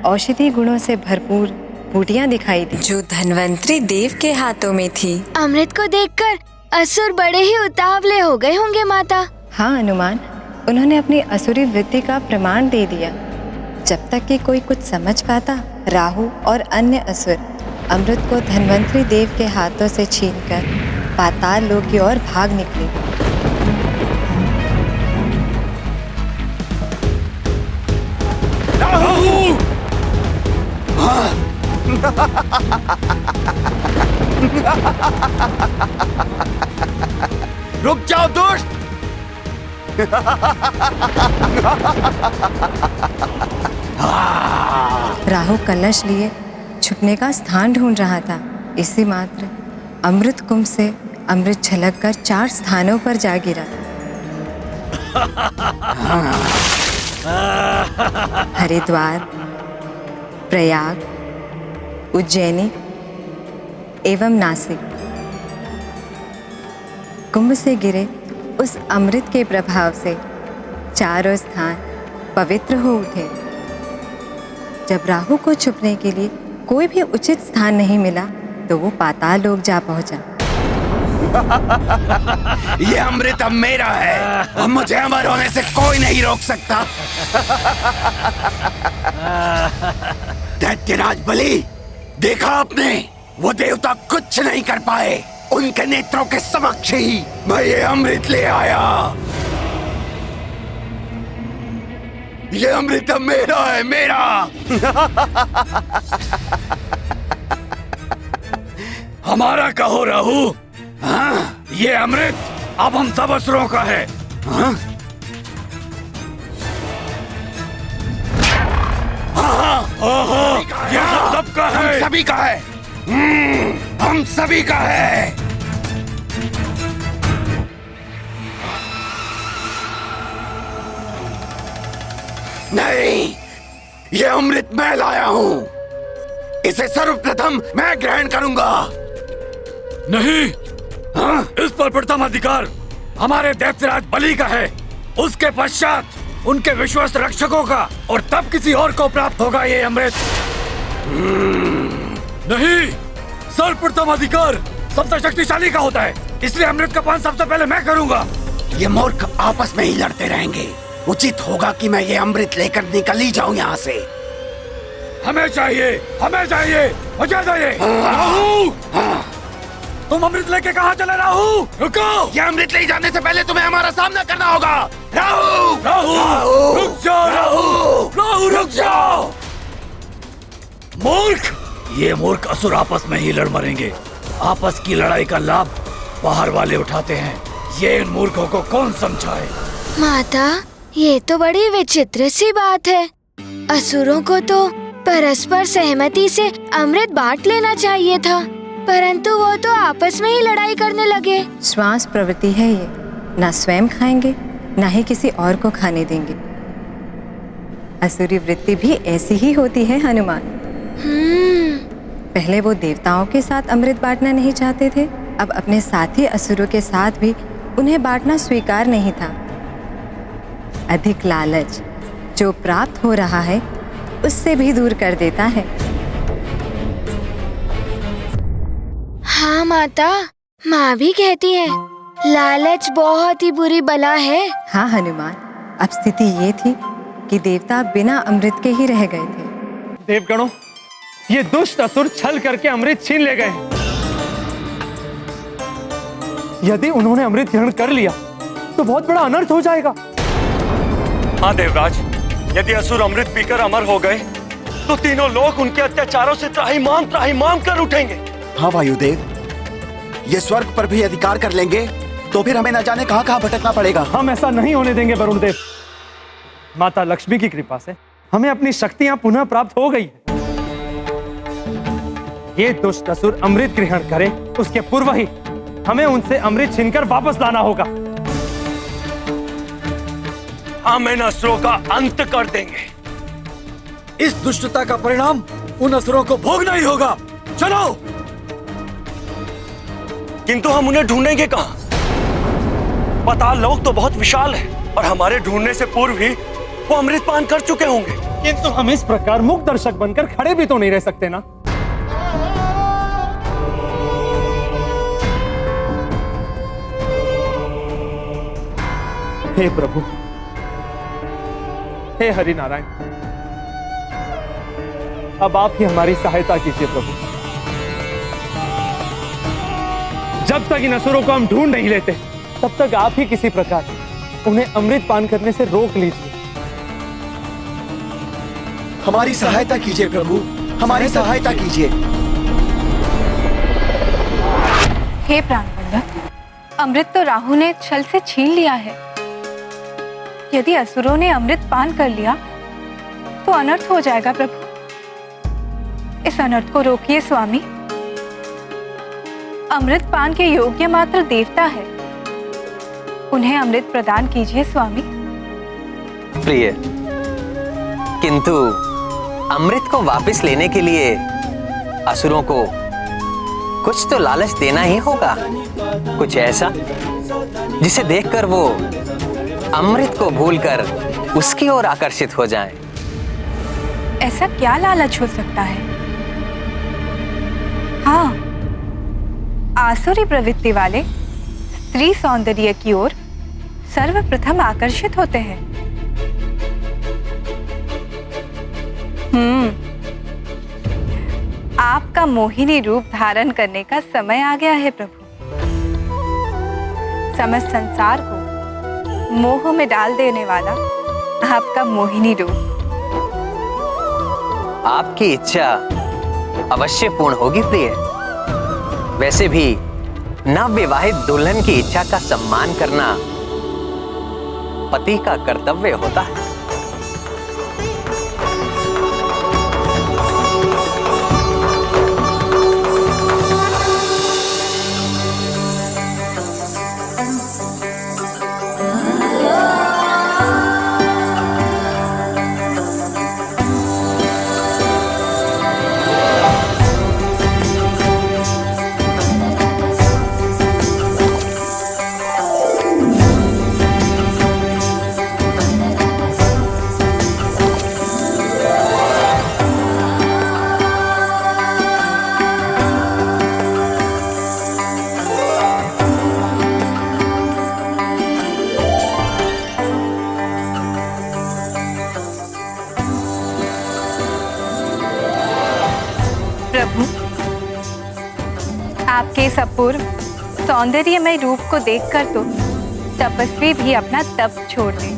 औषधि गुणों से भरपूर बूटियां दिखाई दी जो धन्वंतरी देव के हाथों में थी। अमृत को देखकर असुर बड़े ही उतावले हो गए होंगे माता। हाँ हनुमान, उन्होंने अपनी असुरी वृत्ति का प्रमाण दे दिया। जब तक कि कोई कुछ समझ पाता, राहु और अन्य असुर अमृत को धन्वंतरी देव के हाथों से छीनकर पाताल लोक की ओर भाग निकली। रुक जाओ दुष्ट! राहु कलश लिए छुपने का स्थान ढूंढ रहा था। इसी मात्र अमृत कुंभ से अमृत छलककर 4 स्थानों पर जा गिरा। हरिद्वार, प्रयाग, उज्जैनी एवं नासिक। कुंभ से गिरे उस अमृत के प्रभाव से चारों स्थान पवित्र हो उठे। जब राहु को छुपने के लिए कोई भी उचित स्थान नहीं मिला तो वो पाताल लोक जा पहुंचा। ये अमृत अब मेरा है और मुझे अमर होने से कोई नहीं रोक सकता। दैत्यराज बलि, देखा आपने, वो देवता कुछ नहीं कर पाए। उनके नेत्रों के समक्ष ही मैं ये अमृत ले आया। ये अमृत अब मेरा है, मेरा। हमारा कहो राहु। हाँ, ये अमृत अब हम सब असुरों का है। हाँ? हाँ, ये सबका है। हम सभी का है। हम सभी का है। नहीं, ये अमृत मैं लाया हूं। इसे सर्वप्रथम मैं ग्रहण करूंगा। नहीं, हाँ? इस पर प्रथम अधिकार हमारे दैत्यराज बलि का है। उसके पश्चात उनके विश्वस्त रक्षकों का और तब किसी और को प्राप्त होगा ये अमृत। नहीं, सर्वप्रथम अधिकार सबसे शक्तिशाली का होता है, इसलिए अमृत का पान सबसे पहले मैं करूंगा। ये मूर्ख आपस में ही लड़ते रहेंगे। उचित होगा कि मैं ये अमृत लेकर निकल ही जाऊं यहाँ से। हमें चाहिए, मुझे चाहिए। राहु, तुम अमृत लेके कहाँ चले राहु? रुको! ये अमृत ले जाने से पहले तुम्हें हमारा सामना करना होगा। राहु! रुक जाओ राहु, रुक जाओ। मूर्ख! ये मूर्ख असुर आपस में ही लड़ मरेंगे। आपस की लड़ाई का लाभ बाहर वाले उठाते हैं। ये इन मूर्खों को कौन समझाए? माता, ये तो बड़ी विचित्र सी बात है। असुरों को तो परस्पर सहमति से अमृत बांट लेना चाहिए था, परंतु वो तो आपस में ही लड़ाई करने लगे। श्वास प्रवृत्ति है ये, ना स्वयं खाएंगे ना ही किसी और को खाने देंगे। असुरी वृत्ति भी ऐसी ही होती है हनुमान। पहले वो देवताओं के साथ अमृत बांटना नहीं चाहते थे, अब अपने साथी असुरों के साथ भी उन्हें बांटना स्वीकार नहीं था। अधिक लालच जो प्राप्त हो रहा है उससे भी दूर कर देता है। हाँ माता, माँ भी कहती है लालच बहुत ही बुरी बला है। हाँ हनुमान, अब स्थिति ये थी कि देवता बिना अमृत के ही रह गए थे। देवगणों, ये दुष्ट असुर छल करके अमृत छीन ले गए। यदि उन्होंने अमृत ग्रहण कर लिया तो बहुत बड़ा अनर्थ हो जाएगा। हाँ देवराज, यदि असुर अमृत पीकर अमर हो गए तो तीनों लोग उनके अत्याचारों से त्राहिमाम कर उठेंगे। हाँ वायुदेव, ये स्वर्ग पर भी अधिकार कर लेंगे तो फिर हमें न जाने कहाँ कहाँ भटकना पड़ेगा। हम ऐसा नहीं होने देंगे वरुण देव। माता लक्ष्मी की कृपा से हमें अपनी शक्तियां पुनः प्राप्त हो गई है। ये दुष्ट असुर अमृत ग्रहण करें उसके पूर्व ही हमें उनसे अमृत छीनकर वापस लाना होगा। हम इन असुरों का अंत कर देंगे। इस दुष्टता का परिणाम उन असुरों को भोगना ही होगा। चलो! किंतु हम उन्हें ढूंढेंगे कहाँ? पाताल लोक तो बहुत विशाल है और हमारे ढूंढने से पूर्व ही वो अमृत पान कर चुके होंगे। किंतु हम इस प्रकार मुख दर्शक बनकर खड़े भी तो नहीं रह सकते ना। हे प्रभु, हे हरि नारायण, अब आप ही हमारी सहायता कीजिए प्रभु। जब तक इन असुरों को हम ढूंढ नहीं लेते तब तक आप ही किसी प्रकार उन्हें अमृत पान करने से रोक लीजिए। हमारी सहायता कीजिए प्रभु, हमारी सहायता कीजिए। हे प्राणवल्लभ, अमृत तो राहु ने छल से छीन लिया है। यदि असुरों ने अमृत पान कर लिया तो अनर्थ हो जाएगा प्रभु। इस अनर्थ को रोकिए स्वामी। अमृत पान के योग्य मात्र देवता है, उन्हें अमृत प्रदान कीजिए स्वामी। प्रिय, किंतु अमृत को वापस लेने के लिए असुरों को कुछ तो लालच देना ही होगा, कुछ ऐसा जिसे देखकर वो अमृत को भूलकर उसकी ओर आकर्षित हो जाएं। ऐसा क्या लालच हो सकता है? हाँ, आसुरी प्रवृत्ति वाले स्त्री सौंदर्य की ओर सर्वप्रथम आकर्षित होते हैं। आपका मोहिनी रूप धारण करने का समय आ गया है प्रभु। समस्त संसार को मोह में डाल देने वाला आपका मोहिनी रूप। आपकी इच्छा अवश्य पूर्ण होगी प्रिय। वैसे भी नवविवाहित दुल्हन की इच्छा का सम्मान करना पति का कर्तव्य होता है। आपके इस अपूर्व सौंदर्यमय रूप को देखकर तो तपस्वी भी अपना तप छोड़ दे,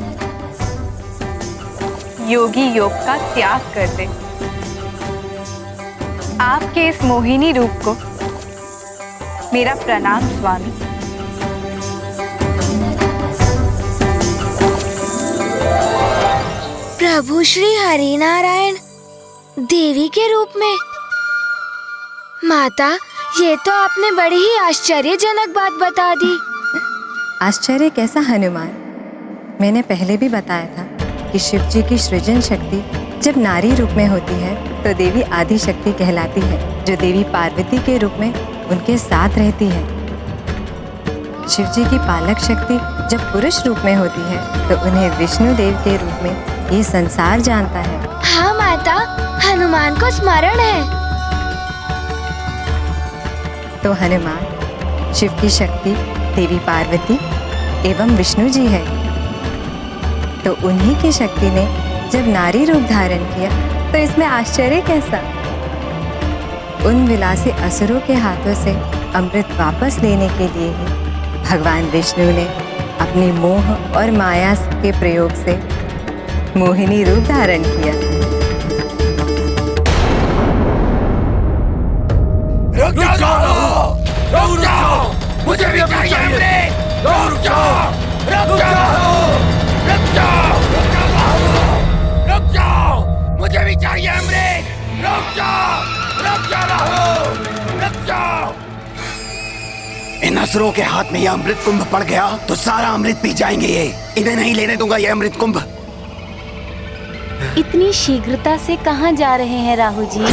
योगी योग का त्याग कर दे। आपके इस मोहिनी रूप को मेरा प्रणाम स्वामी। प्रभु श्री हरिनारायण देवी के रूप में। माता, ये तो आपने बड़ी ही आश्चर्यजनक बात बता दी। आश्चर्य कैसा हनुमान? मैंने पहले भी बताया था कि शिव जी की सृजन शक्ति जब नारी रूप में होती है तो देवी आदि शक्ति कहलाती है, जो देवी पार्वती के रूप में उनके साथ रहती है। शिव जी की पालक शक्ति जब पुरुष रूप में होती है तो उन्हें विष्णु देव के रूप में ये संसार जानता है। हाँ माता, हनुमान को स्मरण है। तो हनुमान शिव की शक्ति देवी पार्वती एवं विष्णु जी है। तो उन्हीं की शक्ति ने जब नारी रूप धारण किया तो इसमें आश्चर्य कैसा? उन विलासी असुरों के हाथों से अमृत वापस लेने के लिए ही भगवान विष्णु ने अपनी मोह और माया के प्रयोग से मोहिनी रूप धारण किया। रुक जाओ, मुझे भी चाहिए अमृत। रुक जाओ, मुझे भी चाहिए अमृत। रुक जाओ। इन असुरों के हाथ में यह अमृत कुंभ पड़ गया तो सारा अमृत पी जाएंगे ये। इन्हें नहीं लेने दूंगा ये अमृत कुंभ। इतनी शीघ्रता से कहाँ जा रहे हैं राहु जी?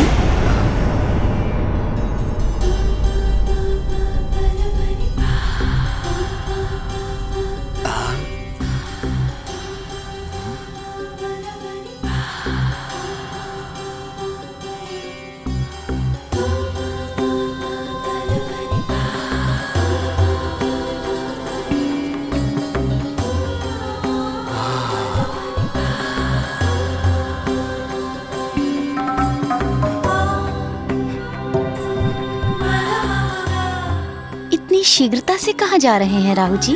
शीघ्रता से कहाँ जा रहे हैं राहु जी?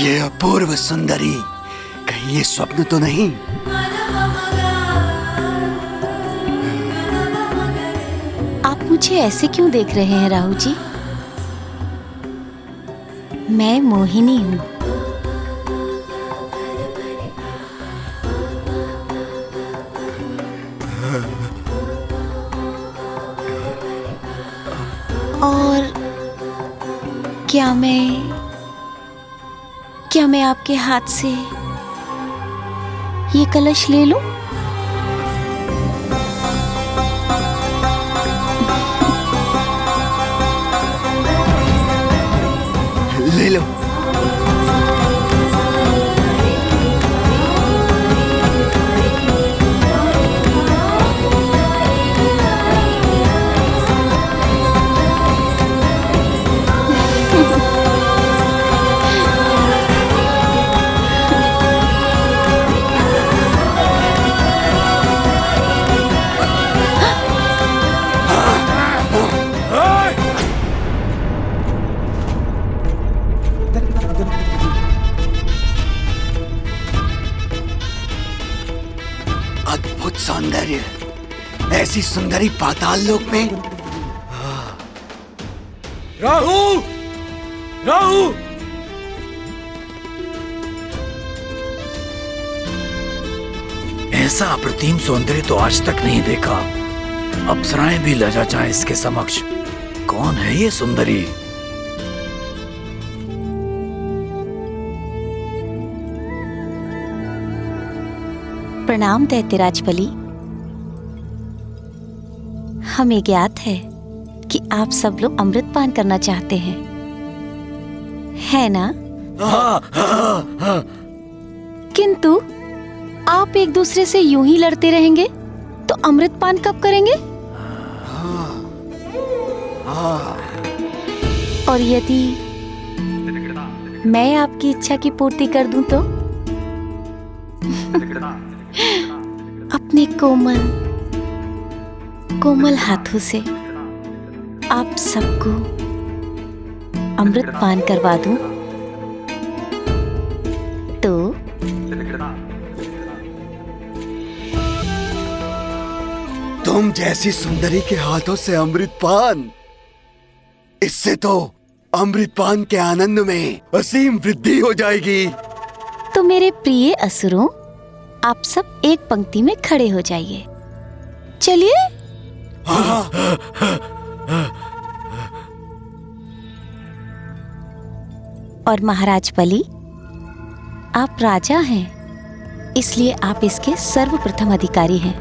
ये अपूर्व सुंदरी, कहीं ये स्वप्न तो नहीं? आप मुझे ऐसे क्यों देख रहे हैं राहु जी? मैं मोहिनी हूँ। और क्या मैं आपके हाथ से ये कलश ले लूं? ले लो। अद्भुत सौंदर्य, ऐसी सुंदरी पाताल लोक में। राहु! राहु! ऐसा अप्रतिम सौंदर्य तो आज तक नहीं देखा। अप्सराएं भी लजा जाए इसके समक्ष। कौन है ये सुंदरी? प्रणाम दैत्यराज बलि। हमें ज्ञात है कि आप सब लोग अमृत पान करना चाहते हैं, है ना? किंतु आप एक दूसरे से यूं ही लड़ते रहेंगे तो अमृत पान कब करेंगे? और यदि मैं आपकी इच्छा की पूर्ति कर दूं तो? अपने कोमल हाथों से आप सबको अमृत पान करवा दूं तो? तुम जैसी सुंदरी के हाथों से अमृत पान, इससे तो अमृत पान के आनंद में असीम वृद्धि हो जाएगी। तो मेरे प्रिय असुरों, आप सब एक पंक्ति में खड़े हो जाइए। चलिए। और महाराज बलि, आप राजा हैं, इसलिए आप इसके सर्वप्रथम अधिकारी हैं।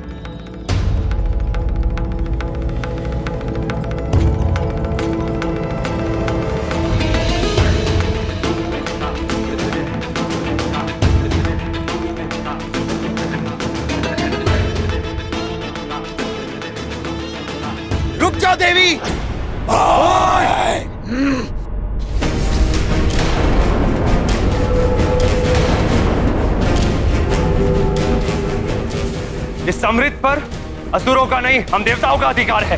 रुक जाओ देवी। इस अमृत पर असुरों का नहीं, हम देवताओं का अधिकार है।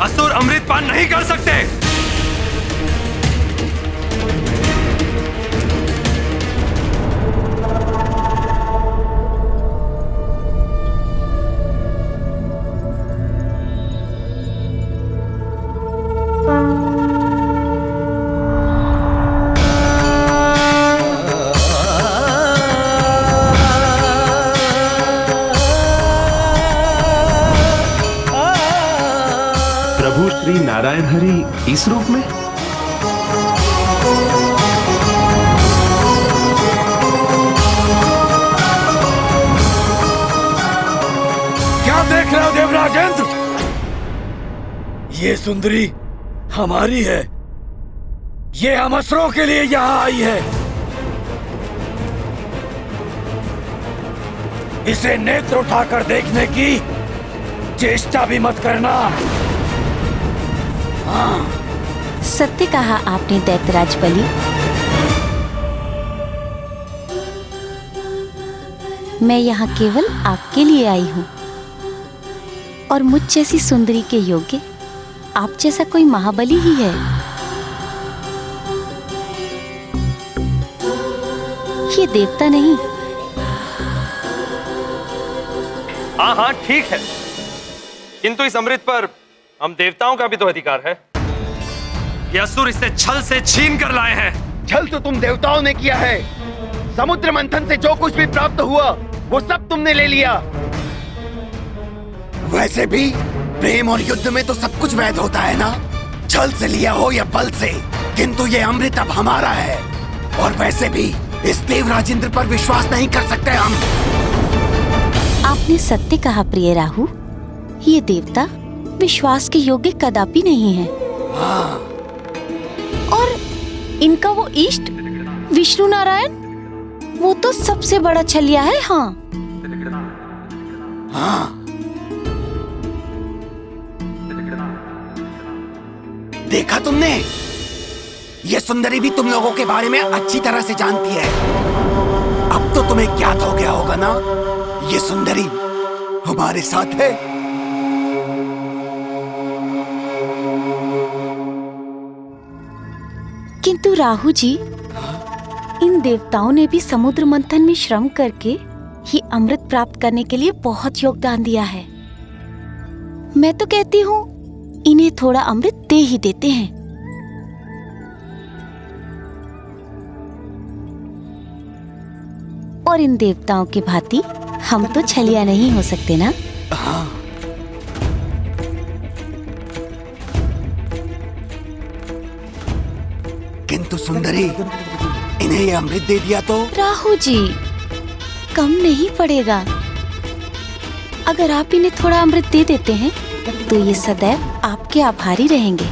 असुर अमृत पान नहीं कर सकते। प्रभु श्री नारायण हरि इस रूप में? क्या देख रहे हो देवराजेंद्र? ये सुंदरी हमारी है। ये हम असुरों के लिए यहाँ आई है। इसे नेत्र उठाकर देखने की चेष्टा भी मत करना। सत्य कहा आपने दैत्यराज बलि। मैं यहाँ केवल आपके लिए आई हूँ और मुझ जैसी सुंदरी के योग्य आप जैसा कोई महाबली ही है। ये देवता नहीं। हाँ हाँ ठीक है, किंतु इस अमृत पर हम देवताओं का भी तो अधिकार है। ये असुर इसे छल से छीन कर लाए हैं। छल तो तुम देवताओं ने किया है। समुद्र मंथन से जो कुछ भी प्राप्त हुआ वो सब तुमने ले लिया। वैसे भी प्रेम और युद्ध में तो सब कुछ वैध होता है ना, छल से लिया हो या बल से, किंतु ये अमृत अब हमारा है। और वैसे भी इस देवराज इंद्र पर विश्वास नहीं कर सकते हम। आपने सत्य कहा प्रिय राहु, ये देवता विश्वास के योग्य कदापि नहीं है। हाँ। और इनका वो इष्ट विष्णु नारायण, वो तो सबसे बड़ा छलिया है। हाँ हाँ, देखा तुमने, ये सुंदरी भी तुम लोगों के बारे में अच्छी तरह से जानती है। अब तो तुम्हें ज्ञात हो गया होगा ना, ये सुंदरी हमारे साथ है। किंतु राहु जी, इन देवताओं ने भी समुद्र मंथन में श्रम करके ही अमृत प्राप्त करने के लिए बहुत योगदान दिया है। मैं तो कहती हूँ इन्हें थोड़ा अमृत दे ही देते हैं। और इन देवताओं की भांति हम तो छलिया नहीं हो सकते ना। हाँ। किंतु सुंदरी, इन्हें ये अमृत दे दिया तो? राहु जी, कम नहीं पड़ेगा। अगर आप इन्हें थोड़ा अमृत दे देते हैं तो ये सदैव आपके आभारी रहेंगे।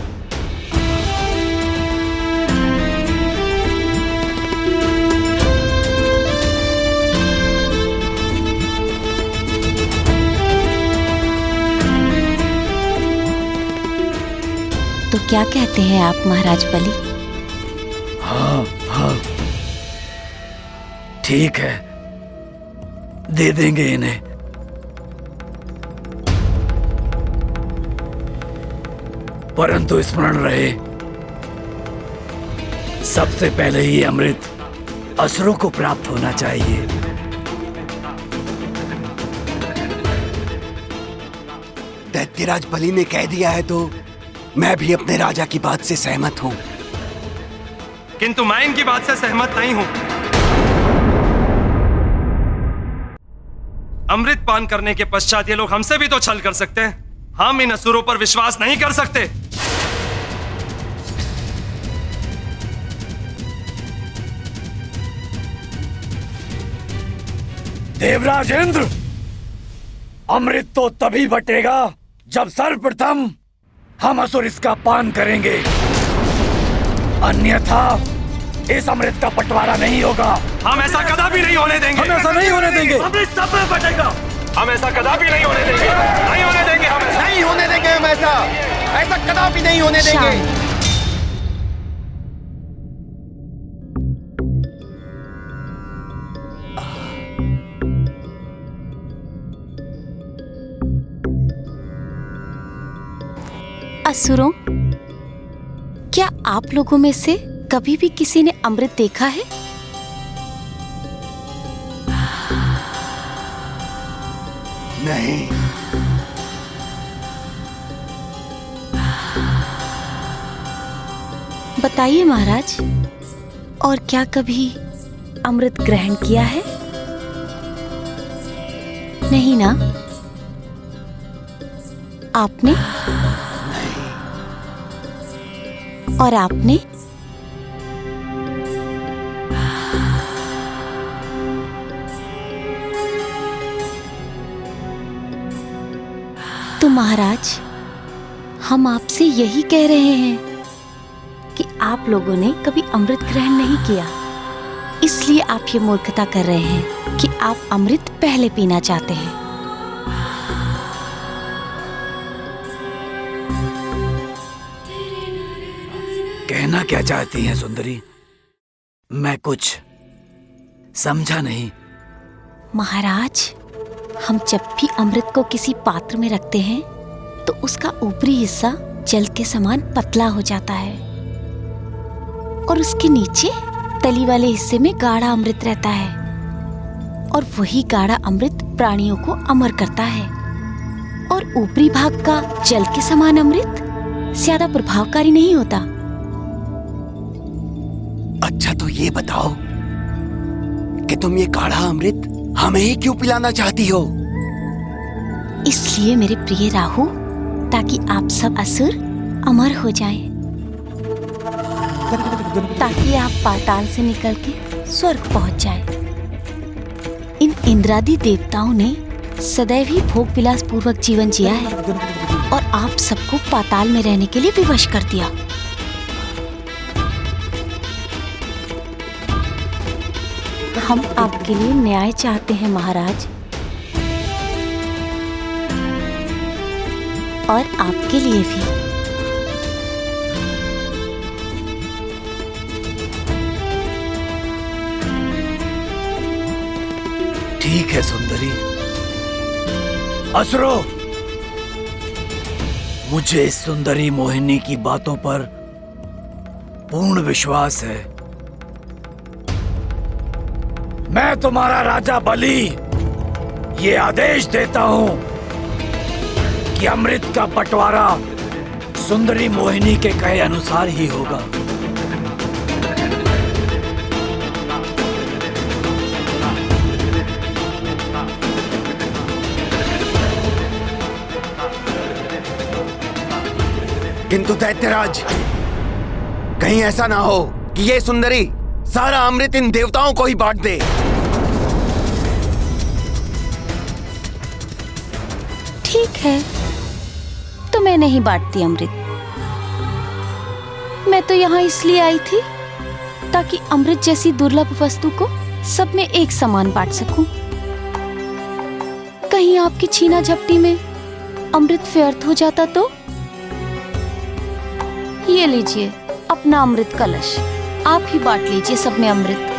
तो क्या कहते हैं आप महाराज बलि? हाँ हाँ ठीक है, दे देंगे इन्हें। परंतु स्मरण रहे, सबसे पहले ही अमृत असुरों को प्राप्त होना चाहिए। दैत्यराज बलि ने कह दिया है तो मैं भी अपने राजा की बात से सहमत हूँ। किंतु मैं इनकी बात से सहमत नहीं हूँ। अमृत पान करने के पश्चात ये लोग हमसे भी तो छल कर सकते हैं। हम इन असुरों पर विश्वास नहीं कर सकते। देवराज इंद्र, अमृत तो तभी बटेगा जब सर्वप्रथम हम असुर इसका पान करेंगे, अन्यथा इस अमृत का बंटवारा नहीं होगा। हम ऐसा कदापि नहीं होने देंगे। हम ऐसा नहीं होने देंगे। अमृत सब में बटेगा। हम ऐसा कदापि नहीं होने देंगे। नहीं होने देंगे। हम ऐसा नहीं होने देंगे। हम ऐसा कदापि नहीं होने देंगे। असुरों, क्या आप लोगों में से कभी भी किसी ने अमृत देखा है? नहीं। बताइए महाराज, और क्या कभी अमृत ग्रहण किया है? नहीं ना? आपने? और आपने? तो महाराज, हम आपसे यही कह रहे हैं कि आप लोगों ने कभी अमृत ग्रहण नहीं किया, इसलिए आप ये मूर्खता कर रहे हैं कि आप अमृत पहले पीना चाहते हैं। कहना क्या चाहती हैं सुंदरी? मैं कुछ समझा नहीं। महाराज, हम जब भी अमृत को किसी पात्र में रखते हैं तो उसका ऊपरी हिस्सा जल के समान पतला हो जाता है और उसके नीचे तली वाले हिस्से में गाढ़ा अमृत रहता है, और वही गाढ़ा अमृत प्राणियों को अमर करता है, और ऊपरी भाग का जल के समान अमृत ज्यादा प्रभावकारी नहीं होता। अच्छा तो ये बताओ कि तुम ये गाढ़ा अमृत हमें ही क्यों पिलाना चाहती हो? इसलिए मेरे प्रिय राहु, ताकि आप सब असुर अमर हो जाएं, ताकि आप पाताल से निकल के स्वर्ग पहुंच जाएं। इन इंद्रादि देवताओं ने सदैव ही भोग विलास पूर्वक जीवन जिया है और आप सबको पाताल में रहने के लिए विवश कर दिया। हम आपके लिए न्याय चाहते हैं महाराज, और आपके लिए भी। ठीक है सुंदरी। असुरो, मुझे इस सुंदरी मोहिनी की बातों पर पूर्ण विश्वास है। मैं तुम्हारा राजा बलि ये आदेश देता हूं कि अमृत का बंटवारा सुंदरी मोहिनी के कहे अनुसार ही होगा। किंतु दैत्यराज, कहीं ऐसा ना हो कि ये सुंदरी सारा अमृत इन देवताओं को ही बांट दे। ठीक है, तो मैं नहीं बांटती अमृत। मैं तो यहाँ इसलिए आई थी ताकि अमृत जैसी दुर्लभ वस्तु को सब में एक समान बांट सकूं। कहीं आपकी छीना झपटी में अमृत व्यर्थ हो जाता तो? ये लीजिए अपना अमृत कलश, आप ही बांट लीजिए सब में अमृत।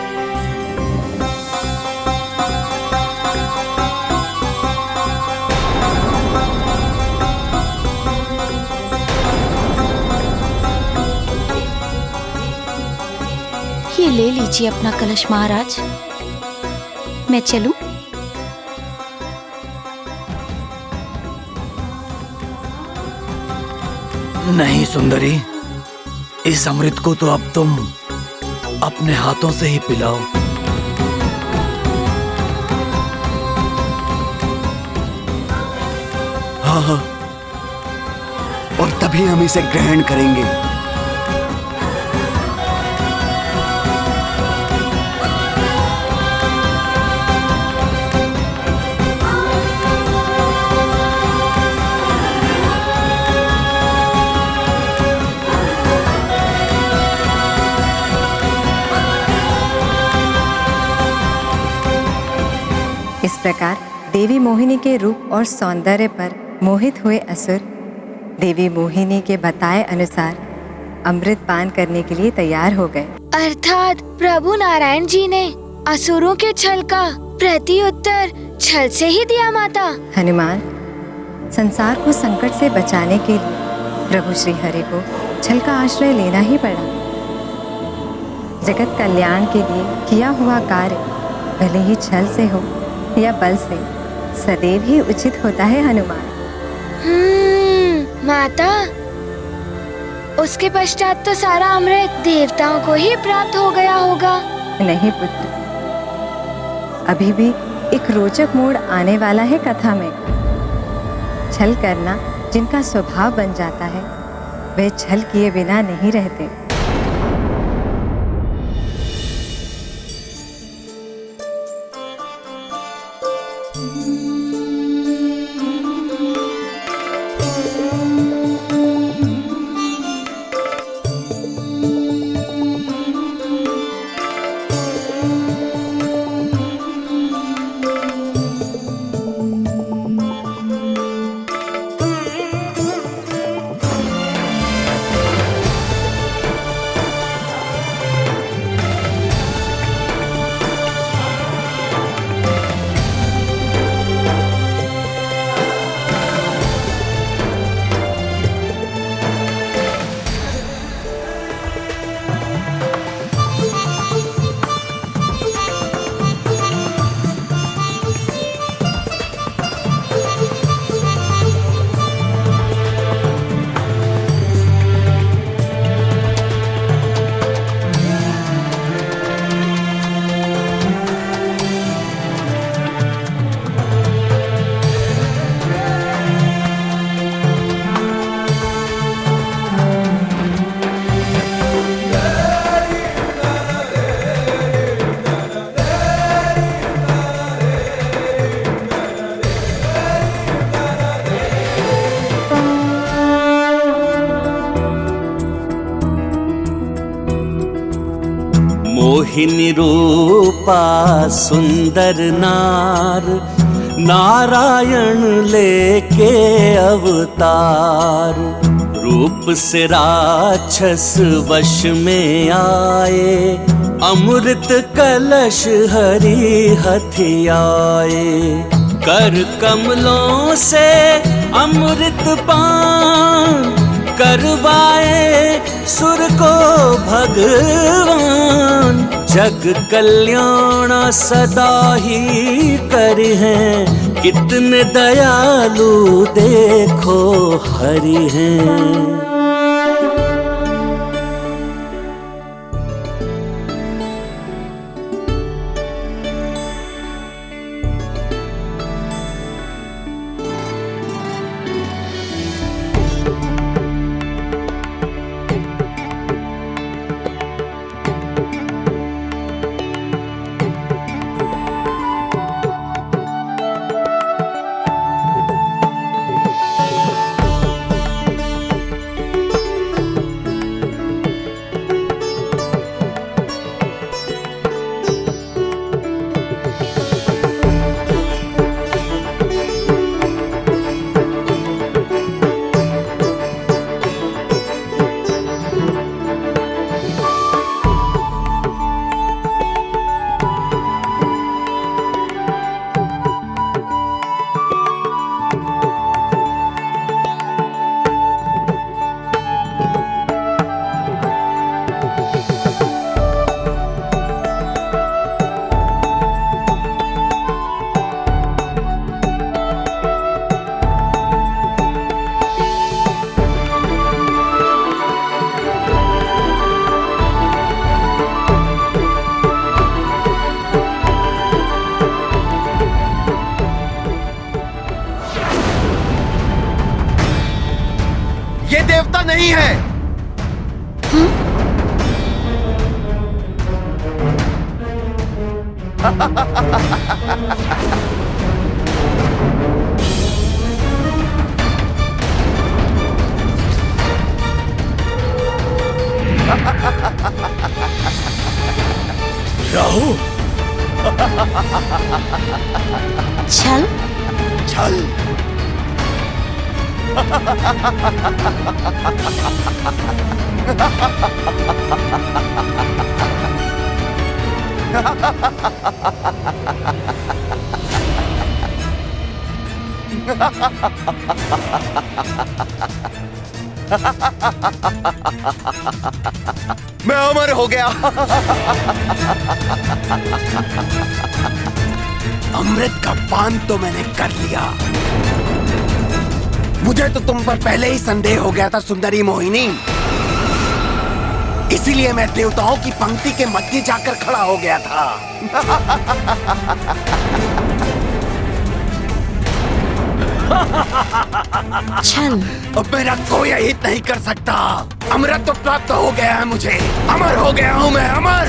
ये ले लीजिए अपना कलश महाराज। मैं चलूं? नहीं सुंदरी, इस अमृत को तो अब तुम अपने हाथों से ही पिलाओ। हाँ, और तभी हम इसे ग्रहण करेंगे। इस प्रकार देवी मोहिनी के रूप और सौंदर्य पर मोहित हुए असुर देवी मोहिनी के बताए अनुसार अमृत पान करने के लिए तैयार हो गए। अर्थात प्रभु नारायण जी ने असुरों के छल का प्रत्युत्तर छल से ही दिया माता। हनुमान, संसार को संकट से बचाने के लिए प्रभु श्री हरि को छल का आश्रय लेना ही पड़ा। जगत कल्याण के लिए किया हुआ कार्य भले ही छल से हो या बल से, सदैव ही उचित होता है हनुमान। माता, उसके पश्चात तो सारा अमृत देवताओं को ही प्राप्त हो गया होगा। नहीं पुत्र, अभी भी एक रोचक मोड़ आने वाला है कथा में। छल करना जिनका स्वभाव बन जाता है, वे छल किए बिना नहीं रहते। मोहिनी रूपा सुंदर नार, नारायण लेके अवतार। रूप से राक्षस वश में आए, अमृत कलश हरि हथियाए। कर कमलों से अमृत पान, करवाए सुर को भगवान। जग कल्याण सदा ही कर हैं, कितने दयालु देखो हरि हैं। ये देवता नहीं है। राहु, छल छल। मैं अमर हो गया। अमृत का पान तो मैंने कर लिया। मुझे तो तुम पर पहले ही संदेह हो गया था सुंदरी मोहिनी, इसीलिए मैं देवताओं की पंक्ति के मध्य जाकर खड़ा हो गया था। छल। अब मेरा कोई अहित नहीं कर सकता। अमृत तो प्राप्त हो गया है मुझे, अमर हो गया हूं मैं, अमर।